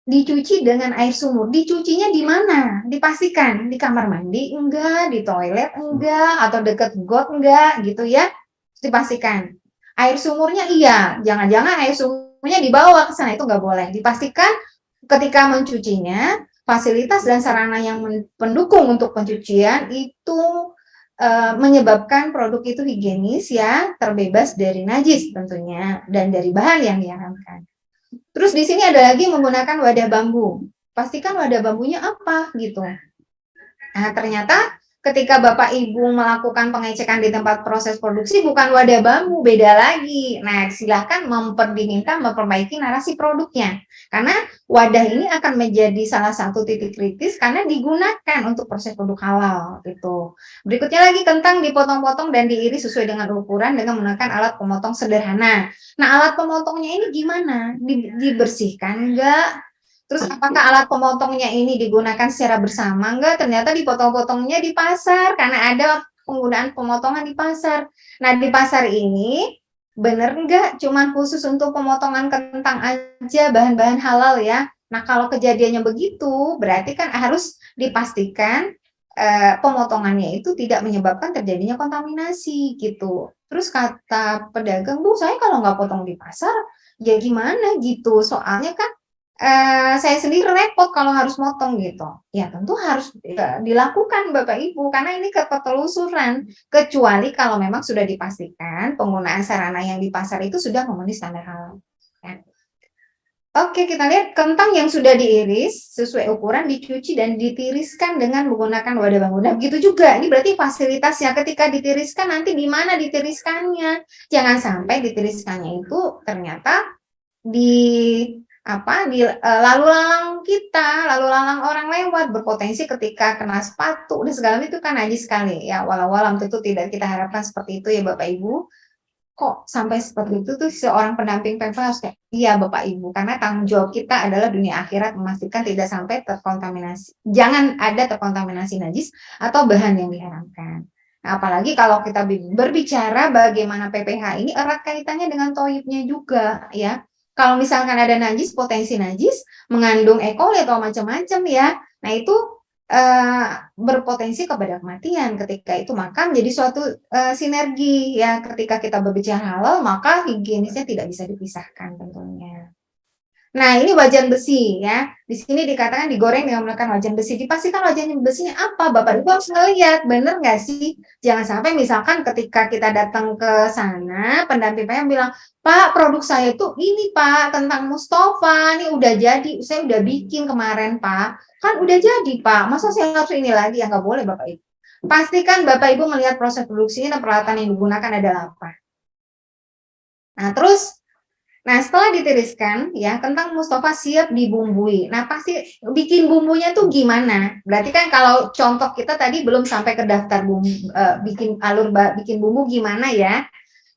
dicuci dengan air sumur. Dicucinya di mana? Dipastikan di kamar mandi enggak, di toilet enggak, atau dekat got enggak gitu ya. Dipastikan. Air sumurnya iya, jangan-jangan air sumurnya dibawa ke sana, itu enggak boleh. Dipastikan ketika mencucinya, fasilitas dan sarana yang mendukung untuk pencucian itu menyebabkan produk itu higienis ya, terbebas dari najis tentunya dan dari bahan yang diharamkan. Terus di sini ada lagi menggunakan wadah bambu. Pastikan wadah bambunya apa gitu. Nah, ternyata ketika Bapak Ibu melakukan pengecekan di tempat proses produksi bukan wadah bambu, beda lagi. Nah, silahkan diminta memperbaiki narasi produknya. Karena wadah ini akan menjadi salah satu titik kritis karena digunakan untuk proses produk halal gitu. Berikutnya lagi kentang dipotong-potong dan diiris sesuai dengan ukuran dengan menggunakan alat pemotong sederhana. Nah, alat pemotongnya ini gimana? Dibersihkan enggak? Terus apakah alat pemotongnya ini digunakan secara bersama? Enggak, ternyata dipotong-potongnya di pasar karena ada penggunaan pemotongan di pasar. Nah, di pasar ini bener enggak cuma khusus untuk pemotongan kentang aja bahan-bahan halal ya. Nah, kalau kejadiannya begitu, berarti kan harus dipastikan pemotongannya itu tidak menyebabkan terjadinya kontaminasi gitu. Terus kata pedagang, Bu, saya kalau nggak potong di pasar, ya gimana gitu. Soalnya kan saya sendiri repot kalau harus motong gitu. Ya tentu harus dilakukan Bapak Ibu karena ini ketelusuran. Kecuali kalau memang sudah dipastikan penggunaan sarana yang di pasar itu sudah memenuhi standar halal. Ya. Oke, kita lihat kentang yang sudah diiris sesuai ukuran dicuci dan ditiriskan dengan menggunakan wadah bambu. Nah, begitu juga. Ini berarti fasilitasnya ketika ditiriskan nanti di mana ditiriskannya. Jangan sampai ditiriskannya itu ternyata lalu lalang kita, lalu lalang orang lewat berpotensi ketika kena sepatu dan segala itu kan najis sekali ya. Walau tentu tidak kita harapkan seperti itu ya Bapak Ibu. Kok sampai seperti itu tuh seorang pendamping PMK harus kayak iya Bapak Ibu karena tanggung jawab kita adalah dunia akhirat memastikan tidak sampai terkontaminasi. Jangan ada terkontaminasi najis atau bahan yang diharamkan. Nah, apalagi kalau kita berbicara bagaimana PPH ini erat kaitannya dengan toibnya juga ya. Kalau misalkan ada najis, potensi najis, mengandung E. coli atau macam-macam ya, nah itu berpotensi kepada kematian ketika itu, maka menjadi suatu sinergi ya ketika kita berbicara halal, maka higienisnya tidak bisa dipisahkan tentunya. Nah, ini wajan besi ya. Di sini dikatakan digoreng dengan menggunakan wajan besi. Dipastikan wajan besinya apa? Bapak Ibu harus melihat, bener nggak sih? Jangan sampai misalkan ketika kita datang ke sana, pendamping yang bilang, Pak, produk saya itu ini Pak, kentang Mustafa, ini udah jadi, saya udah bikin kemarin Pak. Kan udah jadi Pak, masa saya harus ini lagi? Ya nggak boleh Bapak Ibu. Pastikan Bapak Ibu melihat proses produksinya dan peralatan yang digunakan adalah apa. Nah, terus setelah ditiriskan, ya kentang Mustafa siap dibumbui. Nah, pasti bikin bumbunya tuh gimana? Berarti kan kalau contoh kita tadi belum sampai ke daftar bumbu, bikin bumbu gimana ya?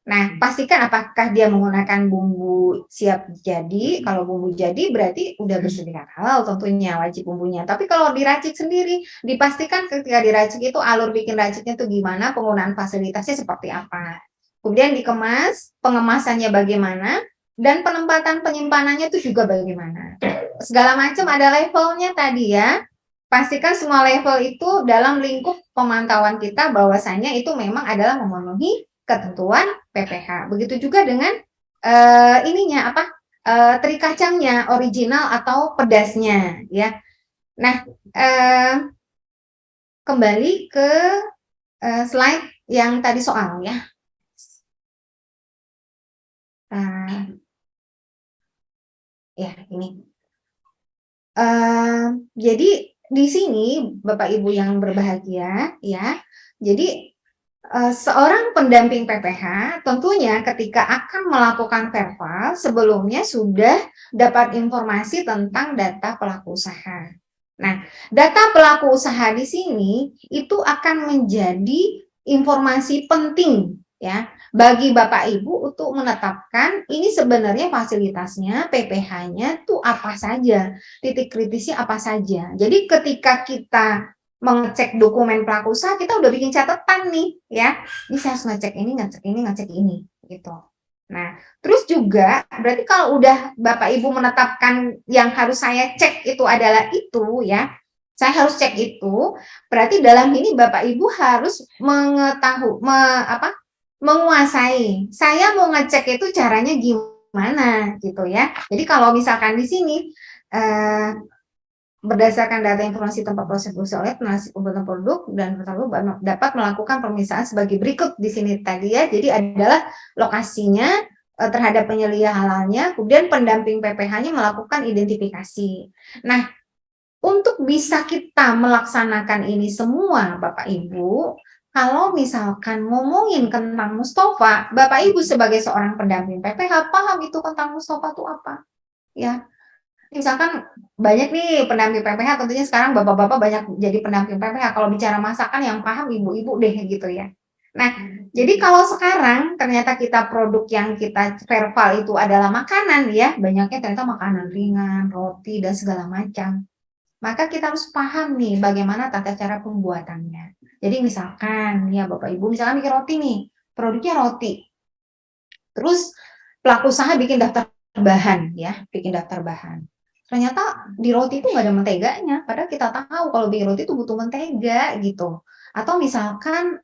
Nah, pastikan apakah dia menggunakan bumbu siap jadi. Kalau bumbu jadi berarti udah bersertifikat halal tentunya, wajib bumbunya. Tapi kalau diracik sendiri, dipastikan ketika diracik itu alur bikin raciknya tuh gimana, penggunaan fasilitasnya seperti apa. Kemudian dikemas, pengemasannya bagaimana, dan penempatan penyimpanannya itu juga bagaimana. Segala macam ada levelnya tadi ya. Pastikan semua level itu dalam lingkup pemantauan kita bahwasanya itu memang adalah memenuhi ketentuan PPH. Begitu juga dengan teri kacangnya original atau pedasnya ya. Nah, kembali ke slide yang tadi soal ya. Ya, ini. Jadi di sini Bapak Ibu yang berbahagia ya. Jadi seorang pendamping PPH tentunya ketika akan melakukan verval sebelumnya sudah dapat informasi tentang data pelaku usaha. Nah, data pelaku usaha di sini itu akan menjadi informasi penting ya bagi Bapak Ibu untuk menetapkan ini sebenarnya fasilitasnya, PPH-nya tuh apa saja, titik kritisnya apa saja. Jadi ketika kita mengecek dokumen pelaku usaha, kita udah bikin catatan nih ya. Ini saya harus ngecek ini gitu. Nah, terus juga berarti kalau udah Bapak Ibu menetapkan yang harus saya cek itu adalah itu ya. Saya harus cek itu, berarti dalam ini Bapak Ibu harus menguasai. Saya mau ngecek itu caranya gimana gitu ya. Jadi kalau misalkan di sini berdasarkan data informasi tempat proses produksi oleh peneliti pembuatan produk dan dapat melakukan pemisahan sebagai berikut di sini tadi ya. Jadi adalah lokasinya, terhadap penyelia halalnya, kemudian pendamping PPH-nya melakukan identifikasi. Nah, untuk bisa kita melaksanakan ini semua, Bapak Ibu, kalau misalkan ngomongin tentang Mustofa, Bapak Ibu sebagai seorang pendamping PPH paham itu tentang Mustofa itu apa? Ya, misalkan banyak nih pendamping PPH, tentunya sekarang bapak-bapak banyak jadi pendamping PPH. Kalau bicara masakan yang paham ibu-ibu deh gitu ya. Nah, jadi kalau sekarang ternyata kita produk yang kita verbal itu adalah makanan ya, banyaknya ternyata makanan ringan, roti dan segala macam. Maka kita harus paham nih bagaimana tata cara pembuatannya. Jadi misalkan ya Bapak Ibu, misalkan bikin roti nih, produknya roti. Terus pelaku usaha bikin daftar bahan ya, bikin daftar bahan. Ternyata di roti itu nggak ada menteganya, padahal kita tahu kalau bikin roti itu butuh mentega gitu. Atau misalkan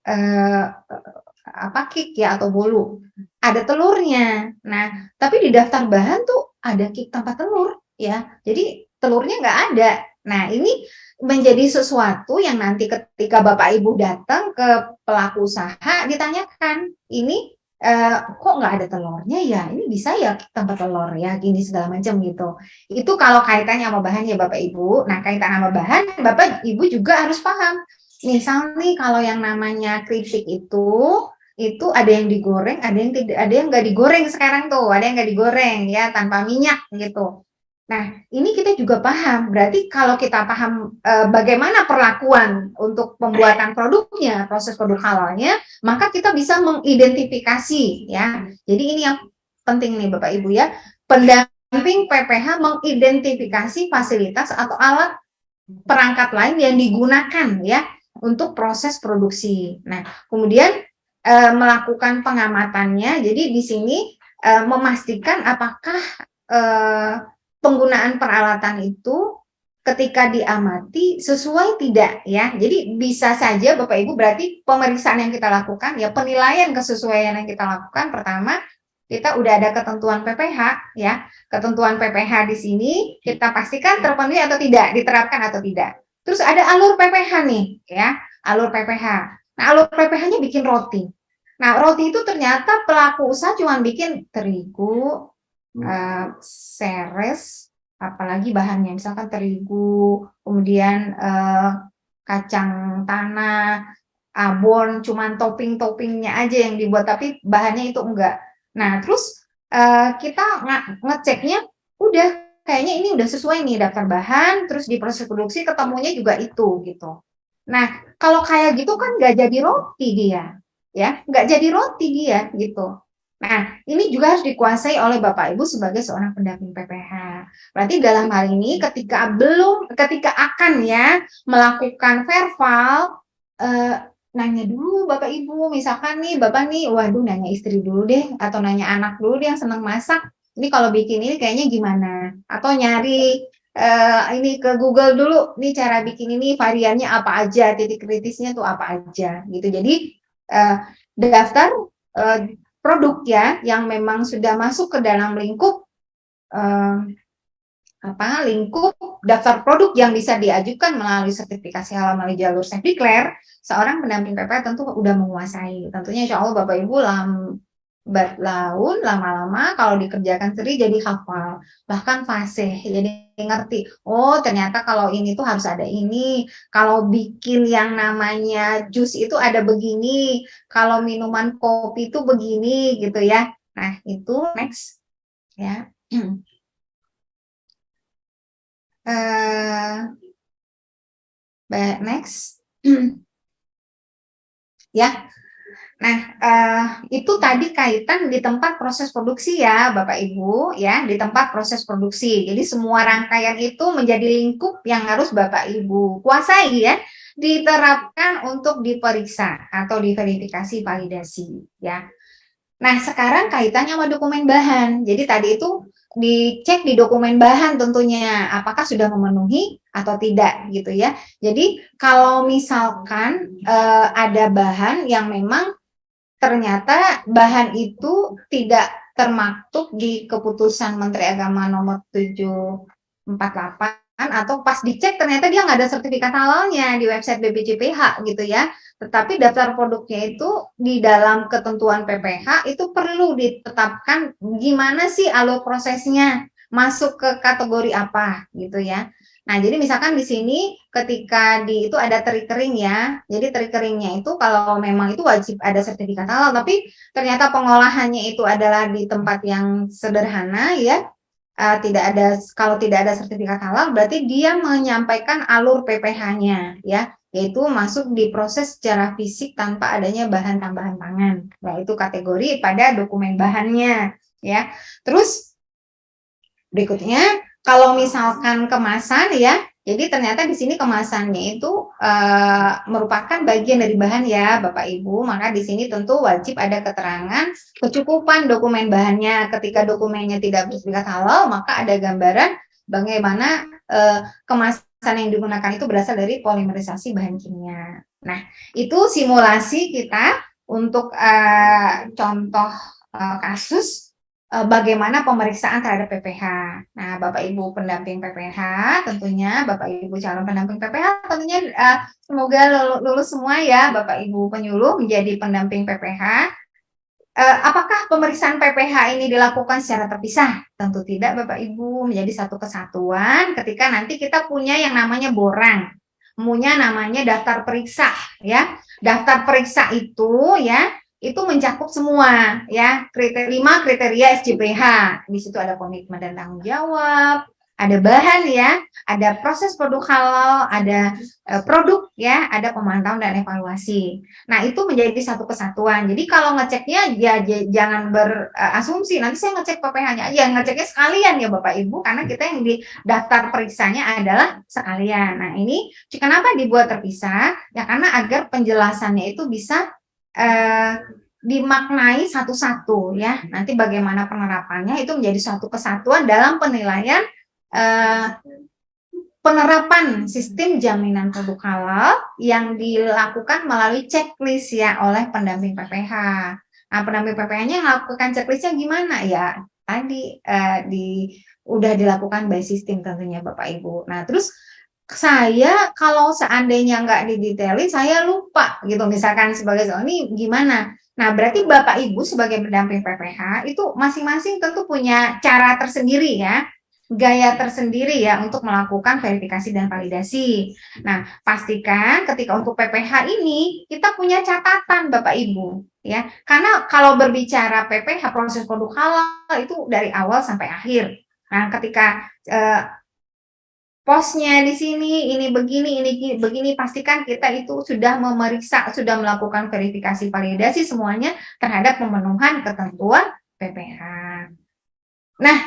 cake ya atau bolu, ada telurnya. Nah, tapi di daftar bahan tuh ada cake tanpa telur ya. Jadi telurnya nggak ada. Nah, ini menjadi sesuatu yang nanti ketika Bapak Ibu datang ke pelaku usaha ditanyakan, ini kok nggak ada telurnya ya? Ini bisa ya tanpa telur ya, gini segala macam gitu. Itu kalau kaitannya sama bahan ya Bapak Ibu. Nah, kaitan sama bahan, Bapak Ibu juga harus paham. Misal nih kalau yang namanya keripik itu ada yang digoreng, ada yang tidak, ada yang nggak digoreng sekarang tuh, ada yang nggak digoreng ya tanpa minyak gitu. Nah, ini kita juga paham. Berarti kalau kita paham bagaimana perlakuan untuk pembuatan produknya, proses produk halalnya, maka kita bisa mengidentifikasi ya. Jadi ini yang penting nih Bapak Ibu ya. Pendamping PPH mengidentifikasi fasilitas atau alat perangkat lain yang digunakan ya untuk proses produksi. Nah, kemudian melakukan pengamatannya. Jadi di sini memastikan apakah penggunaan peralatan itu ketika diamati sesuai tidak ya. Jadi bisa saja Bapak Ibu, berarti pemeriksaan yang kita lakukan ya, penilaian kesesuaian yang kita lakukan, pertama kita udah ada ketentuan PPH ya. Ketentuan PPH di sini kita pastikan terpenuhi atau tidak, diterapkan atau tidak. Terus ada alur PPH nih ya, alur PPH. Nah, alur PPH-nya bikin roti. Nah, roti itu ternyata pelaku usaha cuma bikin terigu, seres, apalagi bahannya, misalkan terigu, kemudian kacang tanah, abon, cuman topping-toppingnya aja yang dibuat, tapi bahannya itu enggak. Nah, terus kita ngeceknya, udah kayaknya ini udah sesuai nih daftar bahan, terus di proses produksi ketemunya juga itu gitu. Nah, kalau kayak gitu kan nggak jadi roti dia, ya nggak jadi roti dia gitu. Nah, ini juga harus dikuasai oleh Bapak Ibu sebagai seorang pendamping PPH. Berarti dalam hal ini ketika akan ya melakukan verbal, nanya dulu Bapak Ibu, misalkan nih Bapak nih, waduh nanya istri dulu deh, atau nanya anak dulu deh yang senang masak, ini kalau bikin ini kayaknya gimana? Atau nyari ini ke Google dulu, nih cara bikin ini variannya apa aja, titik kritisnya tuh apa aja gitu. Jadi daftar produk ya yang memang sudah masuk ke dalam lingkup lingkup daftar produk yang bisa diajukan melalui sertifikasi halal melalui jalur Safe Declare, seorang pendamping PPH tentu udah menguasai. Tentunya insya Allah Bapak Ibu lambat laun, lama-lama kalau dikerjakan sendiri jadi hafal, bahkan fasih, jadi ngerti. Oh ternyata kalau ini tuh harus ada ini, kalau bikin yang namanya jus itu ada begini, kalau minuman kopi itu begini gitu ya. Nah itu next ya. Next ya. Nah, itu tadi kaitan di tempat proses produksi ya, Bapak Ibu, ya, di tempat proses produksi. Jadi semua rangkaian itu menjadi lingkup yang harus Bapak Ibu kuasai ya, diterapkan untuk diperiksa atau diverifikasi validasi ya. Nah, sekarang kaitannya sama dokumen bahan. Jadi tadi itu dicek di dokumen bahan tentunya apakah sudah memenuhi atau tidak gitu ya. Jadi kalau misalkan ada bahan yang memang ternyata bahan itu tidak termaktub di keputusan Menteri Agama nomor 748 atau pas dicek ternyata dia nggak ada sertifikat halalnya di website BPJPH gitu ya. Tetapi daftar produknya itu di dalam ketentuan PPH itu perlu ditetapkan gimana sih alur prosesnya, masuk ke kategori apa gitu ya. Nah, jadi misalkan di sini ketika itu ada teri kering ya. Jadi teri keringnya itu kalau memang itu wajib ada sertifikat halal, tapi ternyata pengolahannya itu adalah di tempat yang sederhana ya. Tidak ada, kalau tidak ada sertifikat halal berarti dia menyampaikan alur PPH-nya ya, yaitu masuk diproses secara fisik tanpa adanya bahan tambahan pangan. Nah, itu kategori pada dokumen bahannya ya. Terus berikutnya kalau misalkan kemasan ya, jadi ternyata di sini kemasannya itu merupakan bagian dari bahan ya Bapak Ibu, maka di sini tentu wajib ada keterangan kecukupan dokumen bahannya. Ketika dokumennya tidak bersertifikat halal, maka ada gambaran bagaimana kemasan yang digunakan itu berasal dari polimerisasi bahan kimia. Nah, itu simulasi kita untuk contoh kasus bagaimana pemeriksaan terhadap PPH. Nah, Bapak Ibu pendamping PPH, tentunya Bapak Ibu calon pendamping PPH, tentunya semoga lulus semua ya, Bapak Ibu penyuluh menjadi pendamping PPH. Apakah pemeriksaan PPH ini dilakukan secara terpisah? Tentu tidak, Bapak Ibu, menjadi satu kesatuan. Ketika nanti kita punya yang namanya borang, punya namanya daftar periksa, ya. Daftar periksa itu ya, itu mencakup semua ya, 5 kriteria SJPH. Di situ ada komitmen dan tanggung jawab, ada bahan ya, ada proses produk halal, ada produk ya, ada pemantauan dan evaluasi. Nah, itu menjadi satu kesatuan. Jadi kalau ngeceknya ya jangan berasumsi nanti saya ngecek PPH-nya. Ya ngeceknya sekalian ya Bapak Ibu, karena kita yang di daftar periksanya adalah sekalian. Nah, ini kenapa dibuat terpisah? Ya karena agar penjelasannya itu bisa dimaknai satu-satu ya. Nanti bagaimana penerapannya itu menjadi suatu kesatuan dalam penilaian penerapan sistem jaminan produk halal yang dilakukan melalui checklist ya oleh pendamping PPH. Nah, pendamping PPH-nya melakukan checklistnya gimana ya? Tadi udah dilakukan by sistem tentunya Bapak Ibu. Nah, terus saya kalau seandainya nggak didetailin, saya lupa gitu. Misalkan sebagai ini gimana? Nah, berarti Bapak Ibu sebagai pendamping PPH itu masing-masing tentu punya cara tersendiri ya, gaya tersendiri ya untuk melakukan verifikasi dan validasi. Nah, pastikan ketika untuk PPH ini kita punya catatan Bapak Ibu ya. Karena kalau berbicara PPH proses produk halal itu dari awal sampai akhir. Nah, ketika posnya di sini, ini begini, ini begini, pastikan kita itu sudah memeriksa, sudah melakukan verifikasi validasi semuanya terhadap pemenuhan ketentuan PPH. Nah,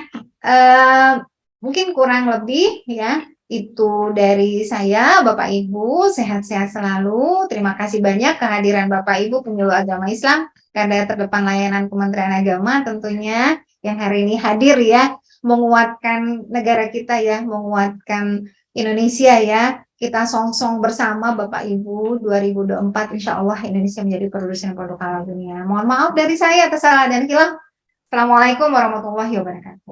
mungkin kurang lebih ya, itu dari saya, Bapak Ibu, sehat-sehat selalu. Terima kasih banyak kehadiran Bapak Ibu penyuluh agama Islam, Garda Terdepan Layanan Kementerian Agama tentunya yang hari ini hadir ya, menguatkan negara kita ya, menguatkan Indonesia ya. Kita song-song bersama Bapak Ibu 2024 insya Allah Indonesia menjadi produsen produk halal dunia. Mohon maaf dari saya atas salah dan hilaf. Assalamualaikum warahmatullahi wabarakatuh.